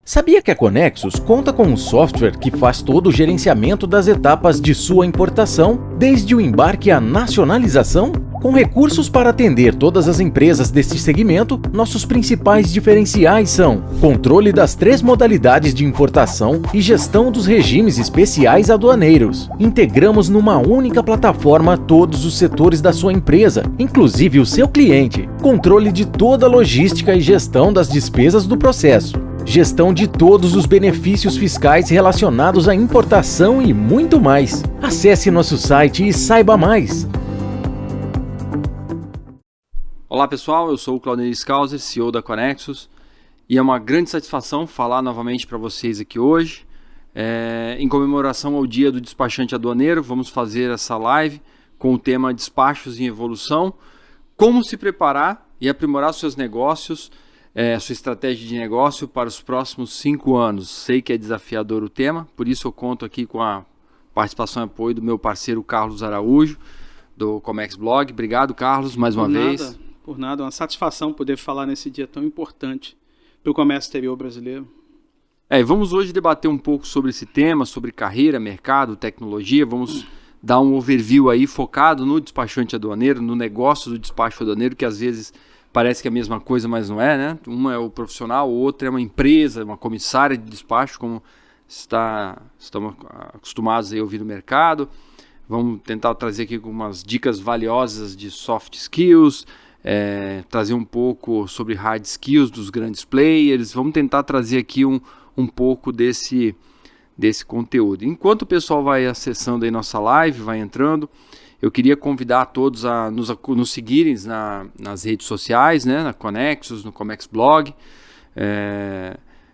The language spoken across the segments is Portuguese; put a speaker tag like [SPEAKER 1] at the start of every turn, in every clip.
[SPEAKER 1] Sabia que a Conexus conta com um software que faz todo o gerenciamento das etapas de sua importação, desde o embarque à nacionalização? Com recursos para atender todas as empresas deste segmento, nossos principais diferenciais são controle das 3 modalidades de importação e gestão dos regimes especiais aduaneiros. Integramos numa única plataforma todos os setores da sua empresa, inclusive o seu cliente. Controle de toda a logística e gestão das despesas do processo. Gestão de todos os benefícios fiscais relacionados à importação e muito mais. Acesse nosso site e saiba mais.
[SPEAKER 2] Olá pessoal, eu sou o Claudio Scauser, CEO da Conexus, e é uma grande satisfação falar novamente para vocês aqui hoje. Em comemoração ao Dia do Despachante Aduaneiro, vamos fazer essa live com o tema Despachos em Evolução, como se preparar e aprimorar seus negócios, sua estratégia de negócio para os próximos 5 anos. Sei que é desafiador o tema, por isso eu conto aqui com a participação e apoio do meu parceiro Carlos Araújo, do Comex Blog. Obrigado, Carlos, mais uma vez.
[SPEAKER 3] Por nada, é uma satisfação poder falar nesse dia tão importante para o comércio exterior brasileiro.
[SPEAKER 2] Vamos hoje debater um pouco sobre esse tema, sobre carreira, mercado, tecnologia. Vamos dar um overview aí focado no despachante aduaneiro, no negócio do despacho aduaneiro, que às vezes parece que é a mesma coisa, mas não é, né? Uma é o profissional, o outro é uma empresa, uma comissária de despacho, como estamos acostumados a ouvir no mercado. Vamos tentar trazer aqui algumas dicas valiosas de soft skills, trazer um pouco sobre hard skills dos grandes players. Vamos tentar trazer aqui um pouco desse conteúdo. Enquanto o pessoal vai acessando aí nossa live, vai entrando, eu queria convidar a todos a nos seguirem nas redes sociais, né, na Conexus, no Comex Blog,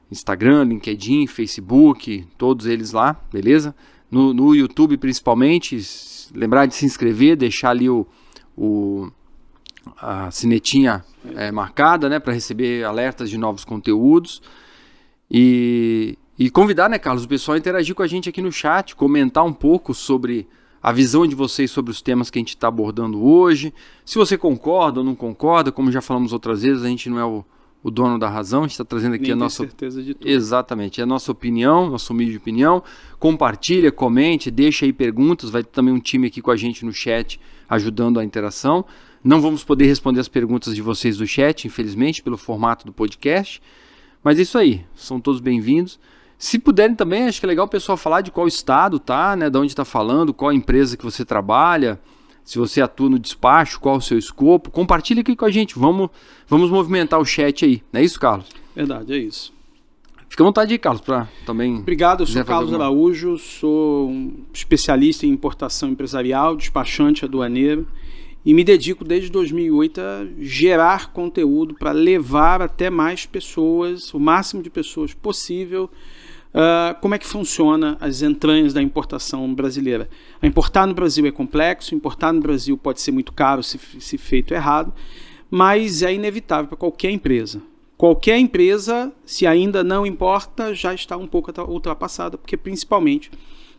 [SPEAKER 2] Instagram, LinkedIn, Facebook, todos eles lá, beleza? No YouTube principalmente, lembrar de se inscrever, deixar ali a sinetinha marcada, né, para receber alertas de novos conteúdos e convidar, né, Carlos, o pessoal a interagir com a gente aqui no chat, comentar um pouco sobre a visão de vocês sobre os temas que a gente está abordando hoje. Se você concorda ou não concorda, como já falamos outras vezes, a gente não é o dono da razão, a gente está trazendo aqui a nossa
[SPEAKER 3] certeza de tudo.
[SPEAKER 2] Exatamente, é a nossa opinião, nossa humilde opinião. Compartilha, comente, deixa aí perguntas, vai ter também um time aqui com a gente no chat ajudando a interação. Não vamos poder responder as perguntas de vocês do chat, infelizmente, pelo formato do podcast, mas é isso aí, são todos bem-vindos. Se puderem também, acho que é legal o pessoal falar de qual estado tá, né, de onde está falando, qual a empresa que você trabalha, se você atua no despacho, qual o seu escopo. Compartilha aqui com a gente, vamos movimentar o chat aí, não é isso, Carlos?
[SPEAKER 3] Verdade, é isso.
[SPEAKER 2] Fica à vontade aí, Carlos, para também...
[SPEAKER 3] Obrigado, eu sou Carlos Araújo, sou um especialista em importação empresarial, despachante aduaneiro, e me dedico desde 2008 a gerar conteúdo para levar até mais pessoas, o máximo de pessoas possível, como é que funciona as entranhas da importação brasileira. Importar no Brasil é complexo, importar no Brasil pode ser muito caro se feito errado, mas é inevitável para qualquer empresa. Qualquer empresa, se ainda não importa, já está um pouco ultrapassada, porque principalmente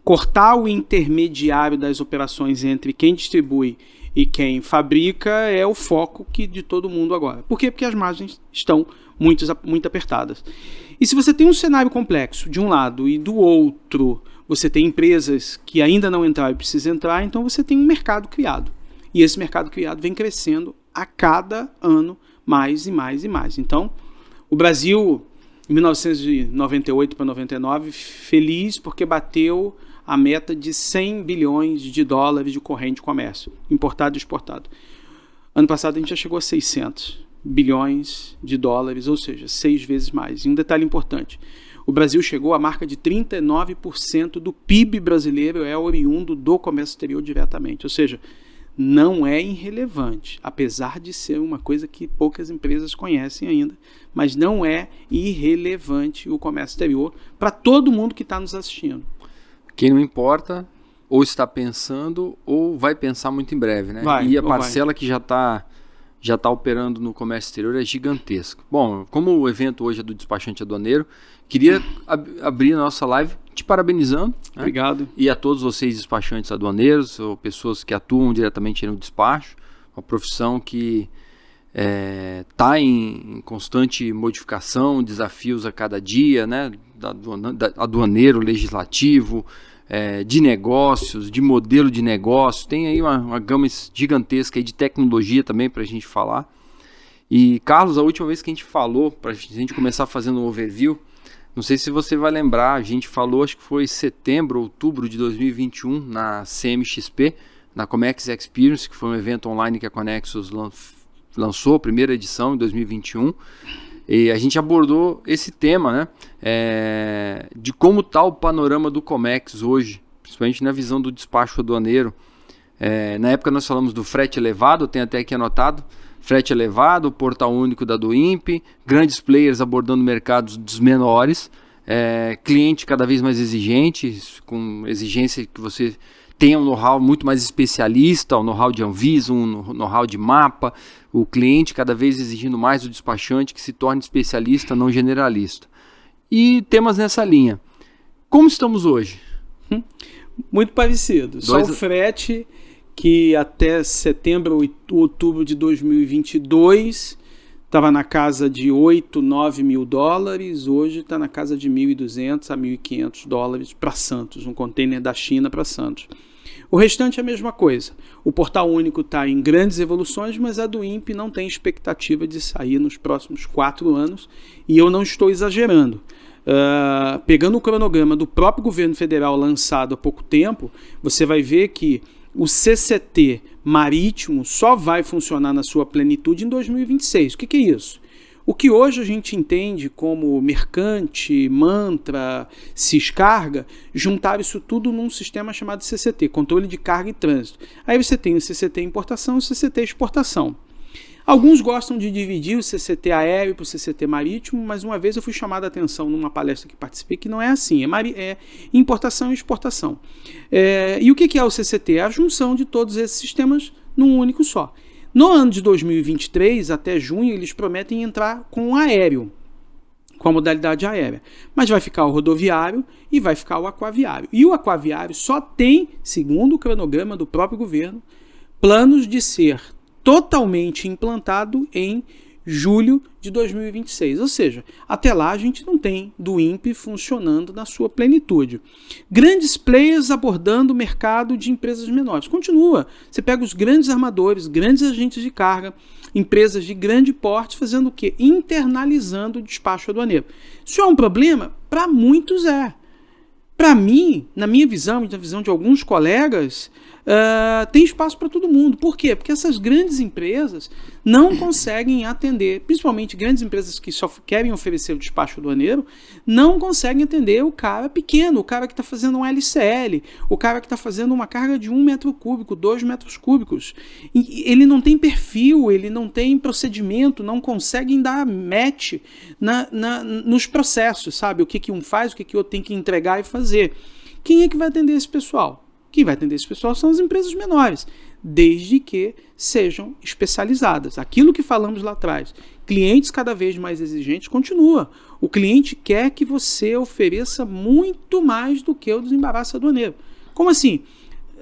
[SPEAKER 3] cortar o intermediário das operações entre quem distribui e quem fabrica é o foco de todo mundo agora. Por quê? Porque as margens estão muito apertadas. E se você tem um cenário complexo de um lado e do outro você tem empresas que ainda não entraram e precisam entrar, então você tem um mercado criado. E esse mercado criado vem crescendo a cada ano mais e mais e mais. Então, o Brasil, em 1998 para 99, feliz porque bateu a meta de 100 bilhões de dólares de corrente de comércio, importado e exportado. Ano passado a gente já chegou a 600 bilhões de dólares, ou seja, 6 vezes mais. E um detalhe importante, o Brasil chegou à marca de 39% do PIB brasileiro é oriundo do comércio exterior diretamente, ou seja, não é irrelevante, apesar de ser uma coisa que poucas empresas conhecem ainda, mas não é irrelevante o comércio exterior para todo mundo que está nos assistindo.
[SPEAKER 2] Quem não importa, ou está pensando, ou vai pensar muito em breve, né? E a parcela que já está operando no comércio exterior é gigantesca. Bom, como o evento hoje é do despachante aduaneiro, queria abrir a nossa live te parabenizando.
[SPEAKER 3] Obrigado.
[SPEAKER 2] Né? E a todos vocês despachantes aduaneiros, ou pessoas que atuam diretamente no despacho, uma profissão que está em constante modificação, desafios a cada dia, né? Aduaneiro, legislativo, de negócios, de modelo de negócio. Tem aí uma gama gigantesca aí de tecnologia também para a gente falar. E, Carlos, a última vez que a gente falou, para a gente começar fazendo um overview, não sei se você vai lembrar, a gente falou, acho que foi setembro, outubro de 2021, na CMXP, na Comex Experience, que foi um evento online que a Conexus lançou, primeira edição em 2021, e a gente abordou esse tema, né, de como está o panorama do Comex hoje, principalmente na visão do despacho aduaneiro. Na época nós falamos do frete elevado, tem até aqui anotado, frete elevado, portal único da DoIMP, grandes players abordando mercados dos menores, cliente cada vez mais exigente, com exigência que você tenha um know-how muito mais especialista, um know-how de Anvisa, um know-how de mapa, o cliente cada vez exigindo mais do despachante que se torne especialista, não generalista. E temas nessa linha. Como estamos hoje?
[SPEAKER 3] Muito parecido. Só o frete, que até setembro ou outubro de 2022 estava na casa de 8, 9 mil dólares, hoje está na casa de 1.200 a 1.500 dólares para Santos, um container da China para Santos. O restante é a mesma coisa. O portal único está em grandes evoluções, mas a DoIMP não tem expectativa de sair nos próximos 4 anos, e eu não estou exagerando. Pegando o cronograma do próprio governo federal lançado há pouco tempo, você vai ver que o CCT marítimo só vai funcionar na sua plenitude em 2026. O que é isso? O que hoje a gente entende como mercante, mantra, ciscarga, juntar isso tudo num sistema chamado CCT, controle de carga e trânsito. Aí você tem o CCT importação e o CCT exportação. Alguns gostam de dividir o CCT aéreo para o CCT marítimo, mas uma vez eu fui chamado a atenção numa palestra que participei que não é assim, é importação e exportação. E o que é o CCT? É a junção de todos esses sistemas num único só. No ano de 2023, até junho, eles prometem entrar com o aéreo, com a modalidade aérea. Mas vai ficar o rodoviário e vai ficar o aquaviário. E o aquaviário só tem, segundo o cronograma do próprio governo, planos de ser totalmente implantado em julho de 2026. Ou seja, até lá a gente não tem DoIMP funcionando na sua plenitude. Grandes players abordando o mercado de empresas menores. Continua. Você pega os grandes armadores, grandes agentes de carga, empresas de grande porte fazendo o quê? Internalizando o despacho aduaneiro. Isso é um problema? Para muitos é. Para mim, na minha visão e na visão de alguns colegas, tem espaço para todo mundo. Por quê? Porque essas grandes empresas não conseguem atender, principalmente grandes empresas que só querem oferecer o despacho aduaneiro, não conseguem atender o cara pequeno, o cara que está fazendo um LCL, o cara que está fazendo uma carga de 1 metro cúbico, 2 metros cúbicos. E ele não tem perfil, ele não tem procedimento, não conseguem dar match nos processos, sabe? O que um faz, o que o outro tem que entregar e fazer. Quem é que vai atender esse pessoal? Quem vai atender esse pessoal são as empresas menores, desde que sejam especializadas. Aquilo que falamos lá atrás, clientes cada vez mais exigentes, continua. O cliente quer que você ofereça muito mais do que o desembaraço aduaneiro. Como assim?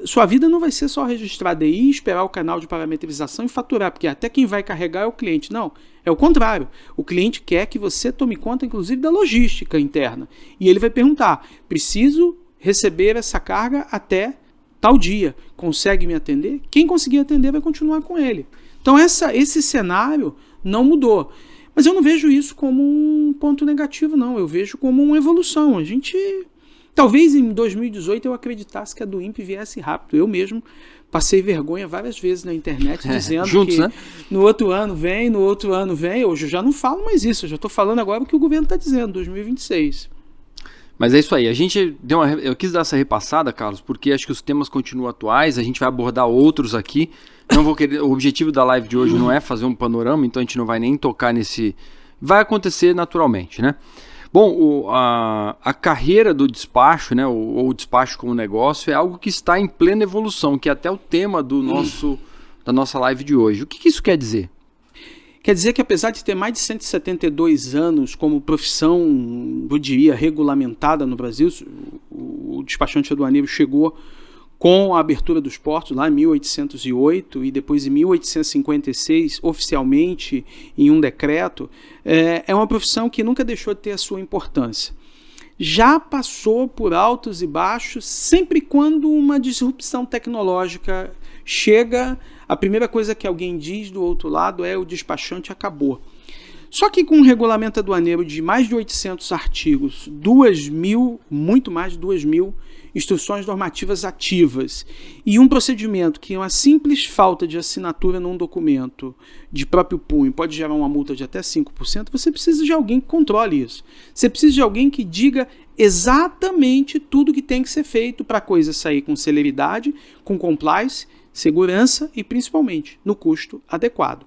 [SPEAKER 3] Sua vida não vai ser só registrar DI, esperar o canal de parametrização e faturar, porque até quem vai carregar é o cliente. Não, é o contrário. O cliente quer que você tome conta, inclusive, da logística interna. E ele vai perguntar, preciso receber essa carga até tal dia. Consegue me atender? Quem conseguir atender vai continuar com ele. Então esse cenário não mudou. Mas eu não vejo isso como um ponto negativo, não. Eu vejo como uma evolução. Talvez em 2018 eu acreditasse que a DoIMP viesse rápido. Eu mesmo passei vergonha várias vezes na internet dizendo juntos, que, né? No outro ano vem. Hoje eu já não falo mais isso. Eu já estou falando agora o que o governo está dizendo, 2026.
[SPEAKER 2] Mas é isso aí, eu quis dar essa repassada, Carlos, porque acho que os temas continuam atuais, a gente vai abordar outros aqui, o objetivo da live de hoje não é fazer um panorama, então a gente não vai nem tocar nesse, vai acontecer naturalmente, né? Bom, a carreira do despacho, né, ou o despacho como negócio é algo que está em plena evolução, que é até o tema da nossa live de hoje. O que isso quer dizer?
[SPEAKER 3] Quer dizer que apesar de ter mais de 172 anos como profissão, eu diria, regulamentada no Brasil, o despachante aduaneiro chegou com a abertura dos portos lá em 1808 e depois em 1856, oficialmente em um decreto, é uma profissão que nunca deixou de ter a sua importância. Já passou por altos e baixos, sempre quando uma disrupção tecnológica chega, a primeira coisa que alguém diz do outro lado é o despachante acabou. Só que com um regulamento aduaneiro de mais de 800 artigos, 2.000, muito mais de 2.000 instruções normativas ativas e um procedimento que uma simples falta de assinatura num documento de próprio punho pode gerar uma multa de até 5%, você precisa de alguém que controle isso. Você precisa de alguém que diga exatamente tudo que tem que ser feito para a coisa sair com celeridade, com compliance, segurança e principalmente no custo adequado.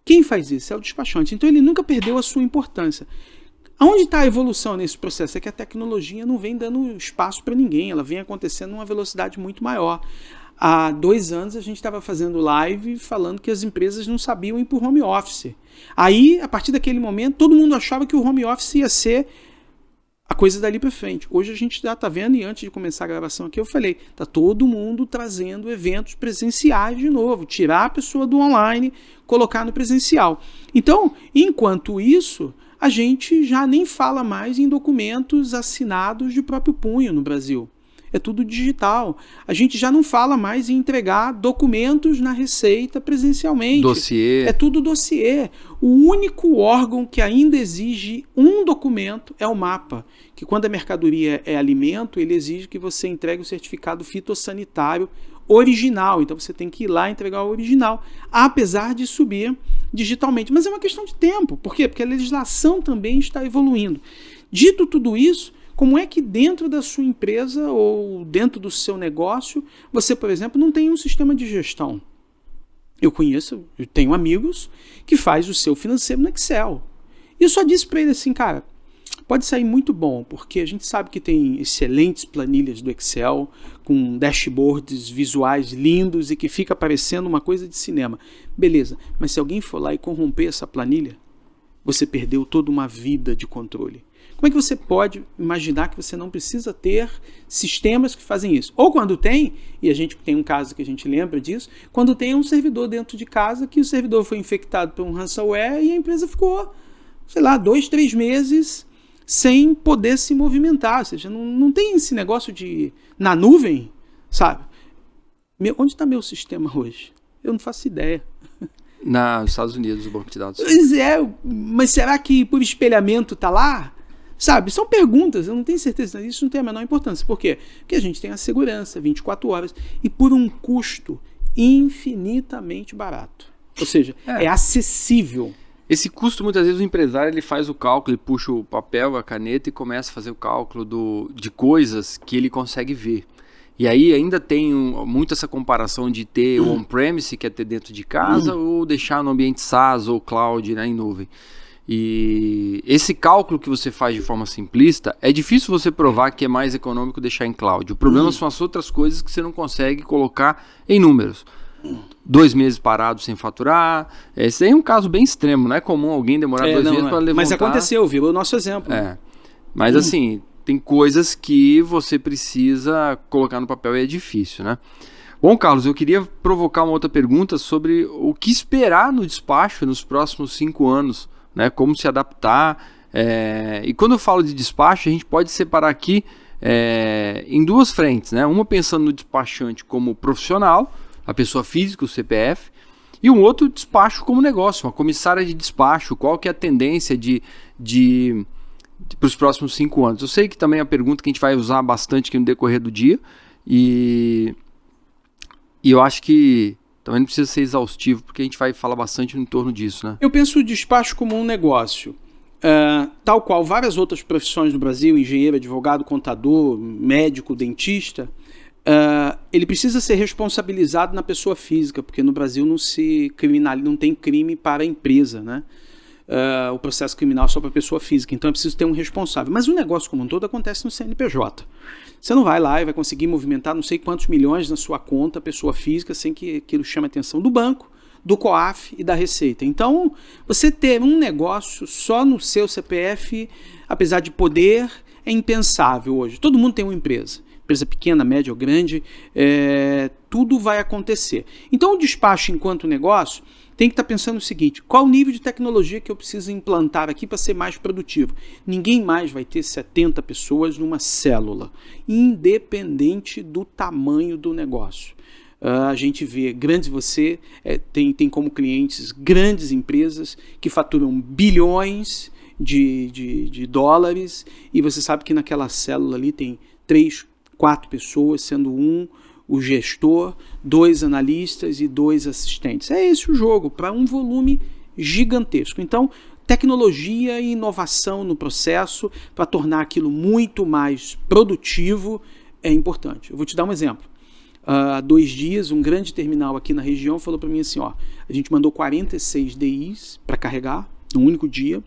[SPEAKER 3] Quem faz isso? É o despachante. Então ele nunca perdeu a sua importância. Aonde está a evolução nesse processo? É que a tecnologia não vem dando espaço para ninguém, ela vem acontecendo numa velocidade muito maior. Há 2 anos a gente estava fazendo live falando que as empresas não sabiam ir para o home office. Aí, a partir daquele momento, todo mundo achava que o home office ia ser a coisa dali para frente. Hoje a gente já está vendo, e antes de começar a gravação aqui eu falei, está todo mundo trazendo eventos presenciais de novo, tirar a pessoa do online, colocar no presencial. Então, enquanto isso, a gente já nem fala mais em documentos assinados de próprio punho no Brasil. É tudo digital. A gente já não fala mais em entregar documentos na Receita presencialmente.
[SPEAKER 2] Dossiê.
[SPEAKER 3] É tudo dossiê. O único órgão que ainda exige um documento é o MAPA, que quando a mercadoria é alimento, ele exige que você entregue o certificado fitossanitário original. Então você tem que ir lá entregar o original, apesar de subir digitalmente. Mas é uma questão de tempo. Por quê? Porque a legislação também está evoluindo. Dito tudo isso, como é que dentro da sua empresa ou dentro do seu negócio, você, por exemplo, não tem um sistema de gestão? Eu tenho amigos que faz o seu financeiro no Excel. E eu só disse para ele assim, cara, pode sair muito bom, porque a gente sabe que tem excelentes planilhas do Excel, com dashboards visuais lindos e que fica parecendo uma coisa de cinema. Beleza, mas se alguém for lá e corromper essa planilha, você perdeu toda uma vida de controle. Como é que você pode imaginar que você não precisa ter sistemas que fazem isso? Ou quando tem, e a gente tem um caso que a gente lembra disso, quando tem um servidor dentro de casa que o servidor foi infectado por um ransomware e a empresa ficou, 2, 3 meses sem poder se movimentar. Ou seja, não tem esse negócio de na nuvem, sabe? Onde está meu sistema hoje? Eu não faço ideia.
[SPEAKER 2] Nos Estados Unidos, o banco de dados.
[SPEAKER 3] Pois é, mas será que por espelhamento está lá? Sabe, são perguntas, eu não tenho certeza, isso não tem a menor importância. Por quê? Porque a gente tem a segurança 24 horas e por um custo infinitamente barato. Ou seja, é acessível.
[SPEAKER 2] Esse custo, muitas vezes, o empresário ele faz o cálculo, ele puxa o papel, a caneta e começa a fazer o cálculo de coisas que ele consegue ver. E aí ainda tem muito essa comparação de ter o on-premise, que é ter dentro de casa, ou deixar no ambiente SaaS ou cloud, né, em nuvem. E esse cálculo que você faz de forma simplista, é difícil você provar que é mais econômico deixar em cloud. O problema são as outras coisas que você não consegue colocar em números. 2 meses parados sem faturar. Esse aí é um caso bem extremo, não é comum alguém demorar 2 meses para levantar.
[SPEAKER 3] Mas aconteceu, virou o nosso exemplo.
[SPEAKER 2] Mas assim, tem coisas que você precisa colocar no papel e é difícil, né? Bom, Carlos, eu queria provocar uma outra pergunta sobre o que esperar no despacho nos próximos 5 anos. Né, como se adaptar, e quando eu falo de despacho, a gente pode separar aqui em 2 frentes, né? Uma pensando no despachante como profissional, a pessoa física, o CPF, e um outro despacho como negócio, uma comissária de despacho, qual que é a tendência para os próximos 5 anos. Eu sei que também é uma pergunta que a gente vai usar bastante aqui no decorrer do dia, e eu acho que também não precisa ser exaustivo, porque a gente vai falar bastante em torno disso, né?
[SPEAKER 3] Eu penso o despacho como um negócio. Tal qual várias outras profissões no Brasil, engenheiro, advogado, contador, médico, dentista, ele precisa ser responsabilizado na pessoa física, porque no Brasil não tem crime para a empresa, né? O processo criminal é só para a pessoa física, então é preciso ter um responsável. Mas o negócio como um todo acontece no CNPJ. Você não vai lá e vai conseguir movimentar não sei quantos milhões na sua conta, pessoa física, sem que aquilo chame a atenção do banco, do COAF e da Receita. Então, você ter um negócio só no seu CPF, apesar de poder, é impensável hoje. Todo mundo tem uma empresa. empresa pequena, média ou grande, tudo vai acontecer. Então o despacho enquanto negócio tem que estar pensando o seguinte: qual o nível de tecnologia que eu preciso implantar aqui para ser mais produtivo? Ninguém mais vai ter 70 pessoas numa célula, independente do tamanho do negócio. A gente vê tem como clientes grandes empresas que faturam bilhões de dólares, e você sabe que naquela célula ali tem 3, 4 pessoas, sendo o gestor, 2 analistas e 2 assistentes. É esse o jogo, para um volume gigantesco. Então, tecnologia e inovação no processo para tornar aquilo muito mais produtivo é importante. Eu vou te dar um exemplo. Há 2 dias, um grande terminal aqui na região falou para mim assim, a gente mandou 46 DIs para carregar num único dia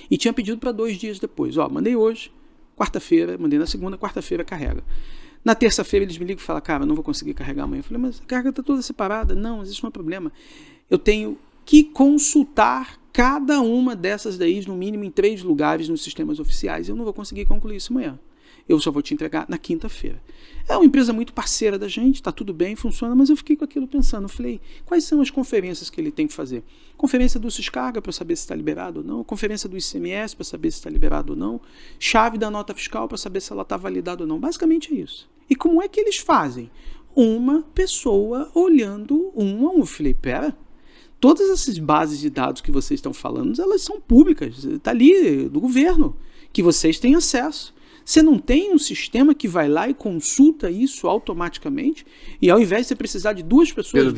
[SPEAKER 3] e tinha pedido para 2 dias depois. Mandei hoje, quarta-feira, mandei na segunda, quarta-feira carrega. Na terça-feira eles me ligam e falam, cara, não vou conseguir carregar amanhã. Eu falei, mas a carga está toda separada. Não, isso não é problema. Eu tenho que consultar cada uma dessas DIs, no mínimo em 3 lugares nos sistemas oficiais. Eu não vou conseguir concluir isso amanhã. Eu só vou te entregar na quinta-feira. É uma empresa muito parceira da gente, está tudo bem, funciona, mas eu fiquei com aquilo pensando. Eu falei, quais são as conferências que ele tem que fazer? Conferência do Syscarga para saber se está liberado ou não, conferência do ICMS para saber se está liberado ou não, chave da nota fiscal para saber se ela está validada ou não. Basicamente é isso. E como é que eles fazem? Uma pessoa olhando um a um. Eu falei, pera, todas essas bases de dados que vocês estão falando, elas são públicas, está ali do governo, que vocês têm acesso. Você não tem um sistema que vai lá e consulta isso automaticamente, e ao invés de você precisar de 2 pessoas,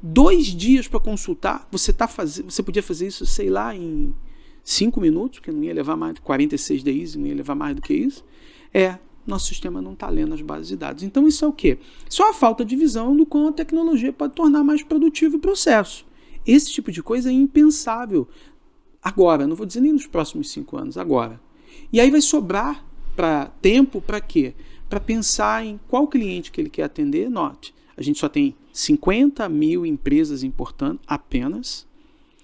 [SPEAKER 3] 2 dias para consultar, você podia fazer isso, sei lá, em 5 minutos, porque não ia levar mais de 46 DIs, não ia levar mais do que isso. Nosso sistema não está lendo as bases de dados. Então isso é o quê? Só a falta de visão do quão a tecnologia pode tornar mais produtivo o processo. Esse tipo de coisa é impensável agora, não vou dizer nem nos próximos 5 anos, agora. E aí vai sobrar tempo para quê? Para pensar em qual cliente que ele quer atender. Note, a gente só tem 50 mil empresas importando apenas,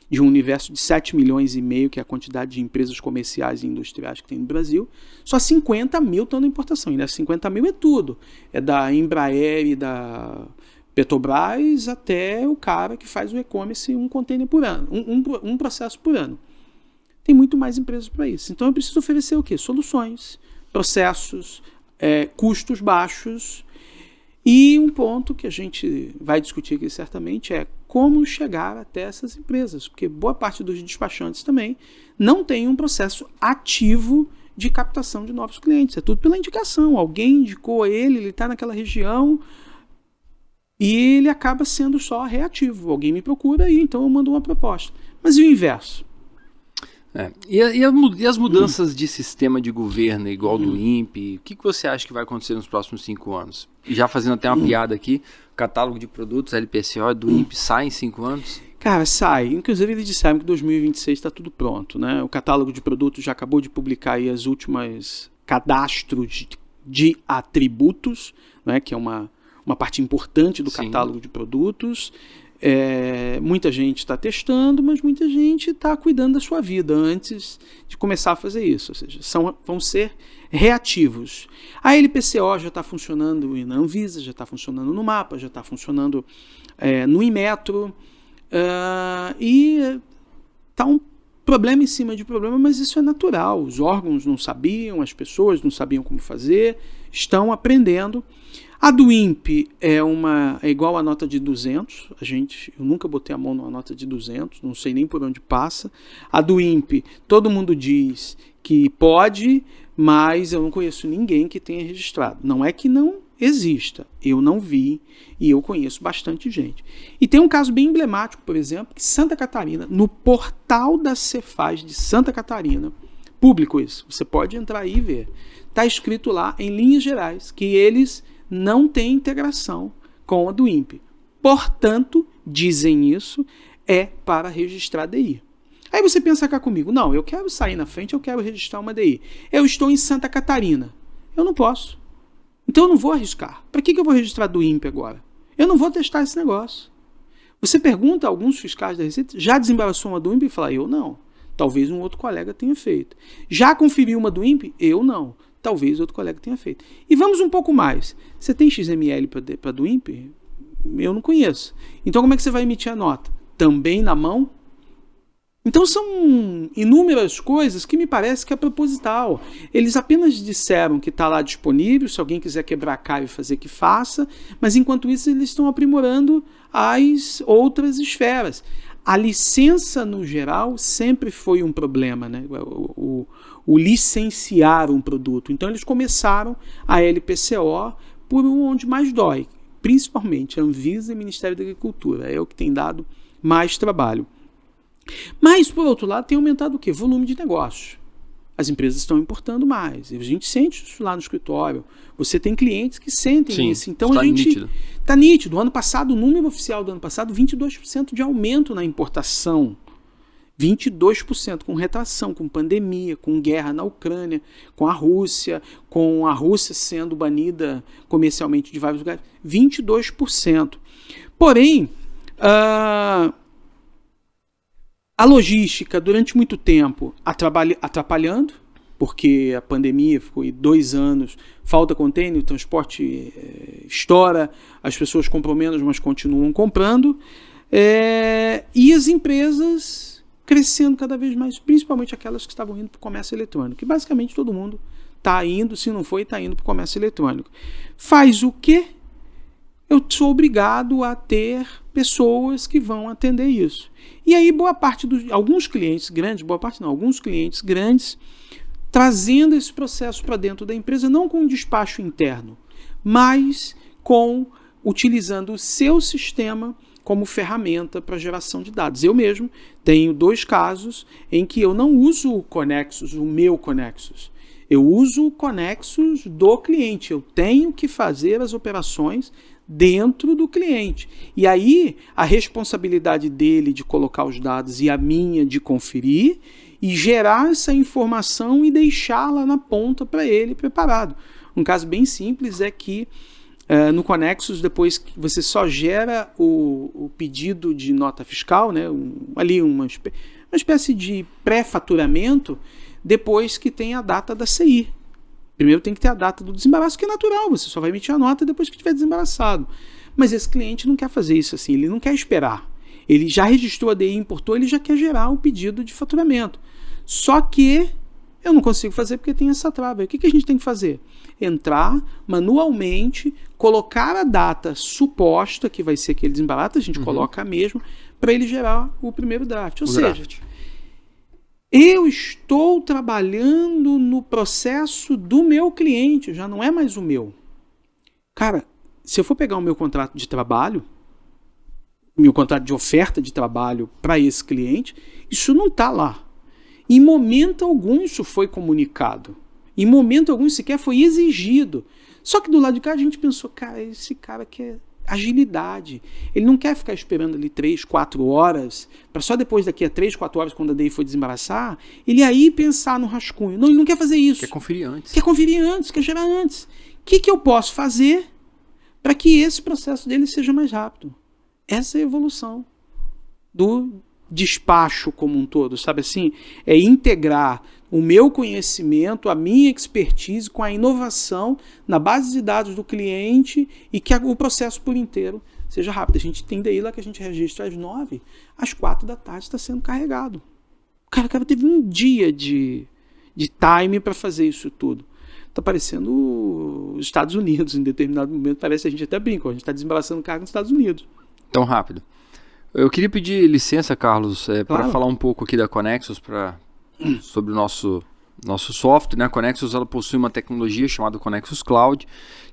[SPEAKER 3] de um universo de 7 milhões e meio, que é a quantidade de empresas comerciais e industriais que tem no Brasil. Só 50 mil estão na importação. E nessas 50 mil é tudo. É da Embraer e da Petrobras até o cara que faz o e-commerce, um container por ano, um processo por ano. Tem muito mais empresas para isso. Então eu preciso oferecer o quê? Soluções, processos, custos baixos. E um ponto que a gente vai discutir aqui certamente é como chegar até essas empresas, porque boa parte dos despachantes também não tem um processo ativo de captação de novos clientes. É tudo pela indicação. Alguém indicou ele está naquela região e ele acaba sendo só reativo. Alguém me procura e então eu mando uma proposta. Mas e o inverso?
[SPEAKER 2] E as mudanças de sistema de governo, igual do INPE, o que você acha que vai acontecer nos próximos 5 anos? E já fazendo até uma piada aqui, o catálogo de produtos LPCO do INPE sai em 5 anos?
[SPEAKER 3] Cara, sai. Inclusive eles disseram que em 2026 está tudo pronto, né? O catálogo de produtos já acabou de publicar aí as últimas cadastros de atributos, né? Que é uma parte importante do catálogo de produtos. Muita gente está testando, mas muita gente está cuidando da sua vida antes de começar a fazer isso. Ou seja, vão ser reativos. A LPCO já está funcionando na Anvisa, já está funcionando no MAPA, já está funcionando no Inmetro. E está um problema em cima de problema, mas isso é natural. Os órgãos não sabiam, as pessoas não sabiam como fazer, estão aprendendo. A do INPE é igual a nota de 200, eu nunca botei a mão numa nota de 200, não sei nem por onde passa. A do INPE, todo mundo diz que pode, mas eu não conheço ninguém que tenha registrado. Não é que não exista, eu não vi e eu conheço bastante gente. E tem um caso bem emblemático, por exemplo, que Santa Catarina, no portal da Cefaz de Santa Catarina, público isso, você pode entrar aí e ver, está escrito lá em linhas gerais que eles não tem integração com a do INPE. Portanto, dizem isso, é para registrar DI. Aí você pensa cá comigo, não, eu quero sair na frente, eu quero registrar uma DI. Eu estou em Santa Catarina. Eu não posso. Então eu não vou arriscar. Para que eu vou registrar do INPE agora? Eu não vou testar esse negócio. Você pergunta a alguns fiscais da Receita, já desembaraçou uma do INPE? E fala, eu não. Talvez um outro colega tenha feito. Já conferiu uma do INPE? Eu não. talvez outro colega tenha feito. E vamos um pouco mais. Você tem XML para do INPE? Eu não conheço. Então como é que você vai emitir a nota? Também na mão? Então são inúmeras coisas que me parece que é proposital. Eles apenas disseram que está lá disponível, se alguém quiser quebrar a cara e fazer, que faça, mas enquanto isso eles estão aprimorando as outras esferas. A licença, no geral, sempre foi um problema, né? O licenciar um produto. Então eles começaram a LPCO por onde mais dói, principalmente a Anvisa e o Ministério da Agricultura. É o que tem dado mais trabalho. Mas, por outro lado, tem aumentado o quê? Volume de negócios. As empresas estão importando mais. A gente sente isso lá no escritório. Você tem clientes que sentem isso. Então a gente está nítido. Ano passado, o número oficial do ano passado, 22% de aumento na importação. 22% com retração, com pandemia, com guerra na Ucrânia, com a Rússia sendo banida comercialmente de vários lugares. 22%. Porém, a logística, durante muito tempo, atrapalhando, porque a pandemia ficou 2 anos, falta container, o transporte estoura, as pessoas compram menos, mas continuam comprando, e as empresas crescendo cada vez mais, principalmente aquelas que estavam indo para o comércio eletrônico. E basicamente todo mundo está indo, se não foi, está indo para o comércio eletrônico. Faz o quê? Eu sou obrigado a ter pessoas que vão atender isso. E aí alguns clientes grandes, trazendo esse processo para dentro da empresa, não com um despacho interno, mas utilizando o seu sistema como ferramenta para geração de dados. Eu mesmo tenho 2 casos em que eu não uso o Connexus, o meu Connexus. Eu uso o Connexus do cliente. Eu tenho que fazer as operações dentro do cliente. E aí, a responsabilidade dele de colocar os dados e a minha de conferir e gerar essa informação e deixá-la na ponta para ele preparado. Um caso bem simples é que no Connexus, depois que você só gera o pedido de nota fiscal, né, uma espécie de pré-faturamento, depois que tem a data da CI. Primeiro tem que ter a data do desembaraço, que é natural, você só vai emitir a nota depois que estiver desembaraçado. Mas esse cliente não quer fazer isso assim, ele não quer esperar. Ele já registrou a DI, importou, ele já quer gerar o pedido de faturamento. Só que eu não consigo fazer porque tem essa trava. O que a gente tem que fazer? Entrar manualmente, colocar a data suposta, que vai ser aquele desembaraço, a gente coloca mesmo, para ele gerar o primeiro draft. Ou seja, eu estou trabalhando no processo do meu cliente, já não é mais o meu. Cara, se eu for pegar o meu contrato de trabalho, meu contrato de oferta de trabalho para esse cliente, isso não está lá. Em momento algum isso foi comunicado. Em momento algum sequer foi exigido. Só que do lado de cá a gente pensou, cara, esse cara quer agilidade. Ele não quer ficar esperando ali 3, 4 horas, para só depois daqui a 3, 4 horas, quando a DI for desembaraçar, ele aí pensar no rascunho. Não, ele não quer fazer isso.
[SPEAKER 2] Quer conferir antes.
[SPEAKER 3] Quer gerar antes. O que eu posso fazer para que esse processo dele seja mais rápido? Essa é a evolução do despacho como um todo, sabe assim? É integrar o meu conhecimento, a minha expertise com a inovação na base de dados do cliente e que o processo por inteiro seja rápido. A gente tem daí lá que a gente registra às 9, às 4 da tarde está sendo carregado. O cara teve um dia de time para fazer isso tudo. Está parecendo os Estados Unidos, em determinado momento parece, a gente até brinca, a gente está desembaraçando carga nos Estados Unidos.
[SPEAKER 2] Tão rápido. Eu queria pedir licença, Carlos, para falar um pouco aqui da Connexus, sobre o nosso software, né? A Connexus, ela possui uma tecnologia chamada Connexus Cloud,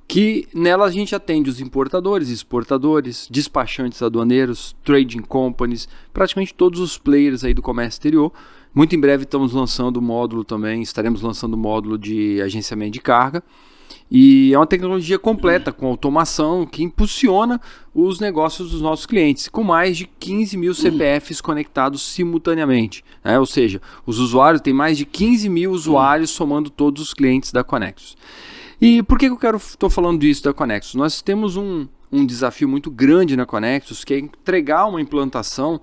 [SPEAKER 2] que nela a gente atende os importadores, exportadores, despachantes aduaneiros, trading companies, praticamente todos os players aí do comércio exterior. Muito em breve estaremos lançando o módulo de agenciamento de carga. E é uma tecnologia completa, com automação, que impulsiona os negócios dos nossos clientes, com mais de 15 mil CPFs conectados simultaneamente. Né? Ou seja, os usuários, tem mais de 15 mil usuários somando todos os clientes da Connexus. E por que eu estou falando disso da Connexus? Nós temos um desafio muito grande na Connexus, que é entregar uma implantação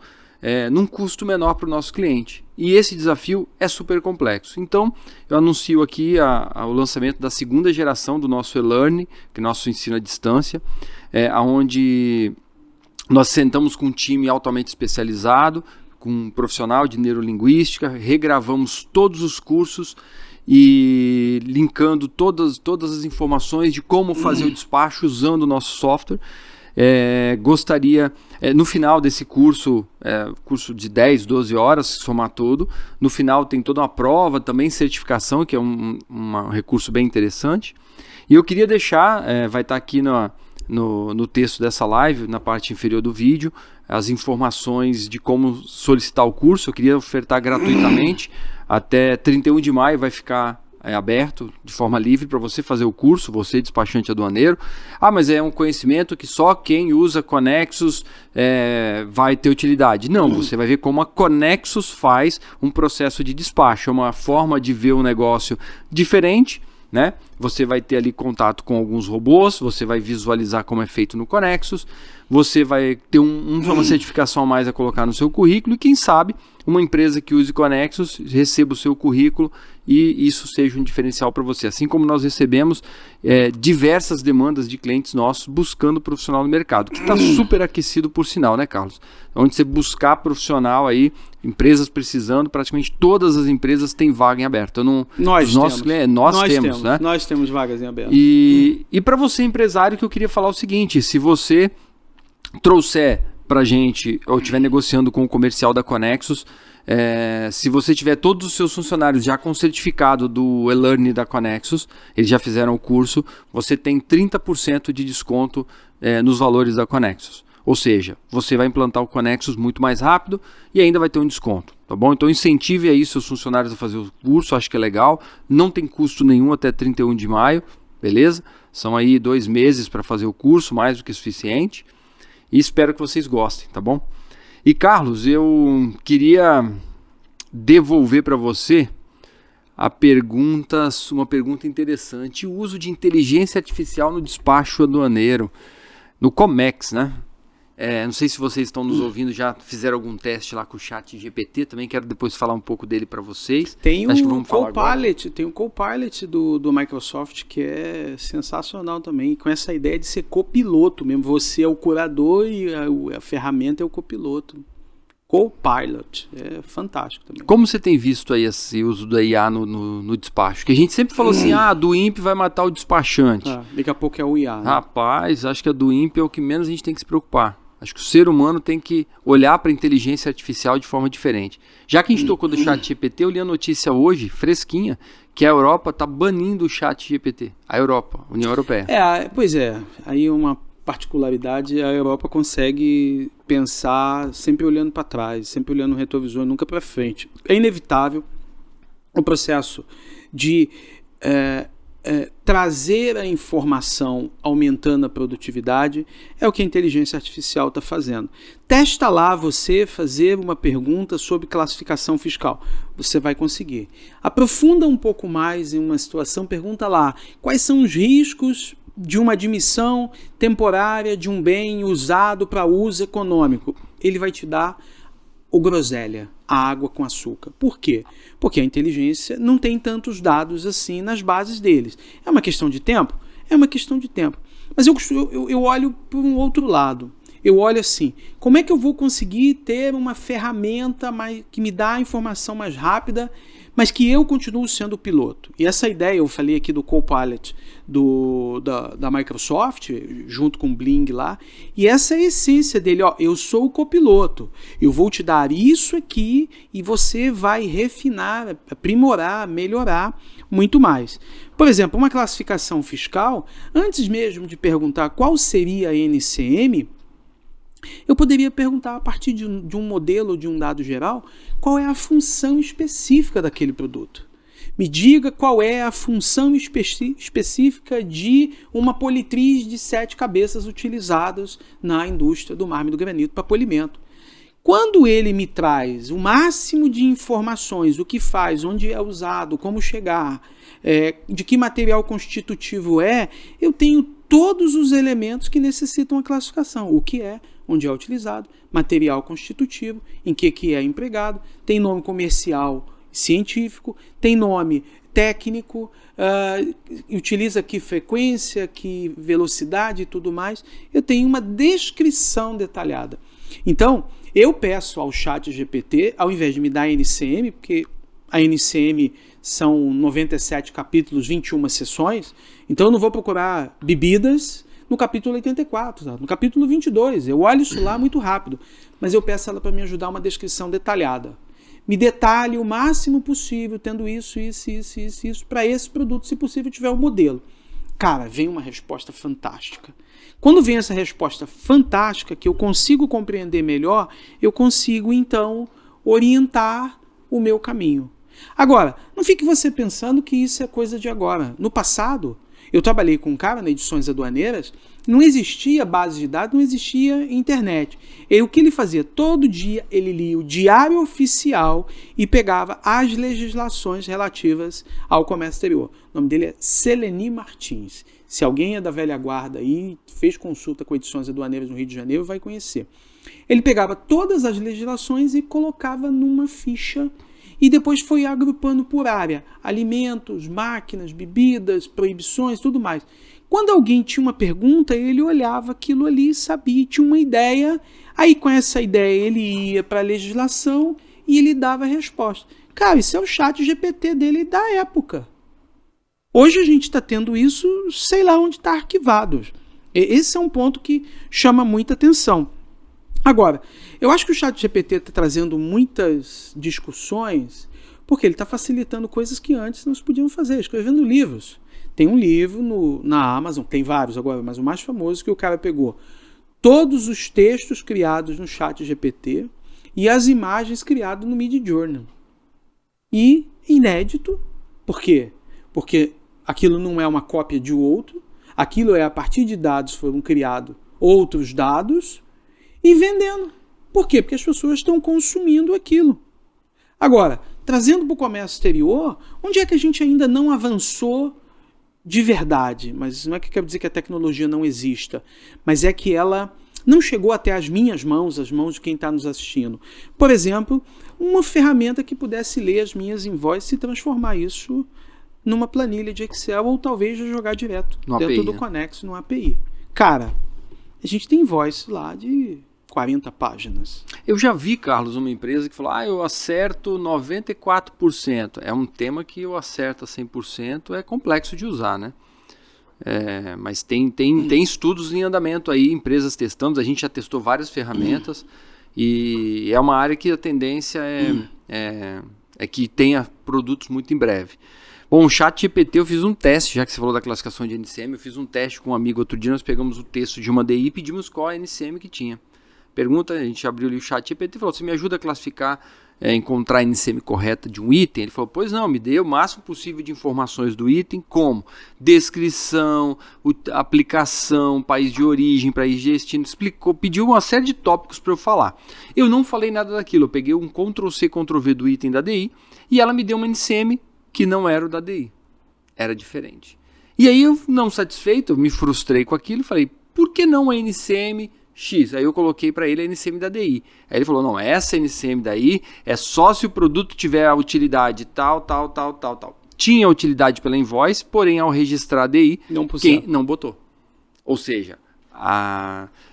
[SPEAKER 2] num custo menor para o nosso cliente. E esse desafio é super complexo. Então, eu anuncio aqui o lançamento da segunda geração do nosso e-learning, que é nosso ensino à distância, onde nós sentamos com um time altamente especializado, com um profissional de neurolinguística, regravamos todos os cursos e linkando todas as informações de como fazer o despacho usando o nosso software. Gostaria, no final desse curso de 10, 12 horas, se somar tudo, no final tem toda uma prova, também certificação, que é um recurso bem interessante. E eu queria deixar, vai estar aqui no texto dessa live, na parte inferior do vídeo, as informações de como solicitar o curso. Eu queria ofertar gratuitamente, até 31 de maio vai ficar aberto de forma livre para você fazer o curso, você despachante aduaneiro. Mas é um conhecimento que só quem usa Connexus vai ter utilidade. Não, você vai ver como a Connexus faz um processo de despacho, é uma forma de ver o negócio diferente, né? Você vai ter ali contato com alguns robôs, você vai visualizar como é feito no Connexus, você vai ter uma certificação a mais a colocar no seu currículo e quem sabe uma empresa que use Connexus receba o seu currículo e isso seja um diferencial para você. Assim como nós recebemos diversas demandas de clientes nossos buscando profissional no mercado, que está super aquecido por sinal, né, Carlos? Onde você buscar profissional aí, empresas precisando, praticamente todas as empresas têm vaga em aberto.
[SPEAKER 3] Nós
[SPEAKER 2] temos, né?
[SPEAKER 3] Nós temos vagas em aberto.
[SPEAKER 2] E para você, empresário, que eu queria falar o seguinte: se você trouxer para a gente, ou estiver negociando com o comercial da Connexus, se você tiver todos os seus funcionários já com certificado do e-learning da Connexus, eles já fizeram o curso, você tem 30% de desconto nos valores da Connexus. Ou seja, você vai implantar o Connexus muito mais rápido e ainda vai ter um desconto, tá bom? Então incentive aí seus funcionários a fazer o curso, acho que é legal, não tem custo nenhum até 31 de maio, beleza? São aí 2 meses para fazer o curso, mais do que suficiente, e espero que vocês gostem, tá bom? E Carlos, eu queria devolver para você uma pergunta interessante: o uso de inteligência artificial no despacho aduaneiro, no Comex, né? Não sei se vocês estão nos ouvindo, já fizeram algum teste lá com o ChatGPT, também quero depois falar um pouco dele para vocês.
[SPEAKER 3] Tem o Copilot do Microsoft, que é sensacional também, com essa ideia de ser copiloto mesmo. Você é o curador e a ferramenta é o copiloto. Copilot, é fantástico também.
[SPEAKER 2] Como você tem visto aí esse uso da IA no despacho? Que a gente sempre falou assim, do INPE vai matar o despachante.
[SPEAKER 3] Daqui a pouco é o IA. Né?
[SPEAKER 2] Rapaz, acho que a do INPE é o que menos a gente tem que se preocupar. Acho que o ser humano tem que olhar para a inteligência artificial de forma diferente. Já que a gente tocou do ChatGPT, eu li a notícia hoje, fresquinha, que a Europa está banindo o ChatGPT. A Europa, União Europeia.
[SPEAKER 3] Pois é. Aí uma particularidade, a Europa consegue pensar sempre olhando para trás, sempre olhando no retrovisor, nunca para frente. É inevitável o processo de trazer a informação aumentando a produtividade, é o que a inteligência artificial está fazendo. Testa lá você fazer uma pergunta sobre classificação fiscal. Você vai conseguir. Aprofunda um pouco mais em uma situação, pergunta lá quais são os riscos de uma admissão temporária de um bem usado para uso econômico. Ele vai te dar o groselha, a água com açúcar. Por quê? Porque a inteligência não tem tantos dados assim nas bases deles. É uma questão de tempo? É uma questão de tempo. Mas eu olho por um outro lado. Eu olho assim, como é que eu vou conseguir ter uma ferramenta que me dá a informação mais rápida, mas que eu continuo sendo o piloto? E essa ideia, eu falei aqui do Copilot da Microsoft, junto com o Bling lá, e essa é a essência dele, eu sou o copiloto, eu vou te dar isso aqui e você vai refinar, aprimorar, melhorar muito mais. Por exemplo, uma classificação fiscal, antes mesmo de perguntar qual seria a NCM, eu poderia perguntar, a partir de um modelo, de um dado geral, qual é a função específica daquele produto. Me diga qual é a função específica de uma politriz de 7 cabeças utilizadas na indústria do mármore e do granito para polimento. Quando ele me traz o máximo de informações, o que faz, onde é usado, como chegar, de que material constitutivo eu tenho todos os elementos que necessitam a classificação. O que é, onde é utilizado, material constitutivo, em que é empregado, tem nome comercial científico, tem nome técnico, utiliza que frequência, que velocidade e tudo mais. Eu tenho uma descrição detalhada. Então, eu peço ao ChatGPT, ao invés de me dar a NCM, porque a NCM são 97 capítulos, 21 sessões, então eu não vou procurar bebidas no capítulo 84, tá? No capítulo 22, eu olho isso lá muito rápido, mas eu peço ela para me ajudar uma descrição detalhada. Me detalhe o máximo possível, tendo isso, para esse produto, se possível, tiver um modelo. Cara, vem uma resposta fantástica. Quando vem essa resposta fantástica, que eu consigo compreender melhor, eu consigo, então, orientar o meu caminho. Agora, não fique você pensando que isso é coisa de agora. No passado, eu trabalhei com um cara na Edições Aduaneiras, não existia base de dados, não existia internet. E o que ele fazia? Todo dia ele lia o Diário Oficial e pegava as legislações relativas ao comércio exterior. O nome dele é Seleni Martins. Se alguém é da velha guarda e fez consulta com Edições Aduaneiras no Rio de Janeiro, vai conhecer. Ele pegava todas as legislações e colocava numa ficha e depois foi agrupando por área, alimentos, máquinas, bebidas, proibições, tudo mais. Quando alguém tinha uma pergunta, ele olhava aquilo ali, sabia, tinha uma ideia, aí com essa ideia ele ia para a legislação e ele dava a resposta. Cara, isso é o ChatGPT dele da época. Hoje a gente está tendo isso, sei lá onde está arquivado. Esse é um ponto que chama muita atenção. Agora, eu acho que o ChatGPT está trazendo muitas discussões porque ele está facilitando coisas que antes não se podiam fazer, escrevendo livros. Tem um livro na Amazon, tem vários agora, mas o mais famoso que o cara pegou todos os textos criados no ChatGPT e as imagens criadas no Midjourney. E inédito, por quê? Porque aquilo não é uma cópia de outro, aquilo é a partir de dados foram criados outros dados e vendendo. Por quê? Porque as pessoas estão consumindo aquilo. Agora, trazendo para o comércio exterior, onde é que a gente ainda não avançou de verdade? Mas não é que quer dizer que a tecnologia não exista, mas é que ela não chegou até as minhas mãos, as mãos de quem está nos assistindo. Por exemplo, uma ferramenta que pudesse ler as minhas invoices e transformar isso numa planilha de Excel ou talvez jogar direto
[SPEAKER 2] no
[SPEAKER 3] dentro
[SPEAKER 2] API,
[SPEAKER 3] do
[SPEAKER 2] né?
[SPEAKER 3] Connex, no API. Cara, a gente tem invoice lá de 40 páginas.
[SPEAKER 2] Eu já vi, Carlos, uma empresa que falou, eu acerto 94%. É um tema que eu acerto a 100%, é complexo de usar, né? Mas tem estudos em andamento aí, empresas testando, a gente já testou várias ferramentas e é uma área que a tendência é que tenha produtos muito em breve. Bom, o ChatGPT eu fiz um teste, já que você falou da classificação de NCM, eu fiz um teste com um amigo outro dia, nós pegamos o texto de uma DI e pedimos qual a NCM que tinha. Pergunta, a gente abriu ali o ChatGPT e falou, você me ajuda a classificar, encontrar a NCM correta de um item? Ele falou, pois não, me dê o máximo possível de informações do item, como descrição, aplicação, país de origem, país de destino, explicou, pediu uma série de tópicos para eu falar. Eu não falei nada daquilo, eu peguei um Ctrl+C, Ctrl+V do item da DI e ela me deu uma NCM que não era o da DI, era diferente. E aí eu, não satisfeito, eu me frustrei com aquilo e falei, por que não a NCM X? Aí eu coloquei para ele a NCM da DI. Aí ele falou, não, essa NCM daí é só se o produto tiver a utilidade tal. Tinha utilidade pela invoice, porém ao registrar a DI, quem não botou. Ou seja,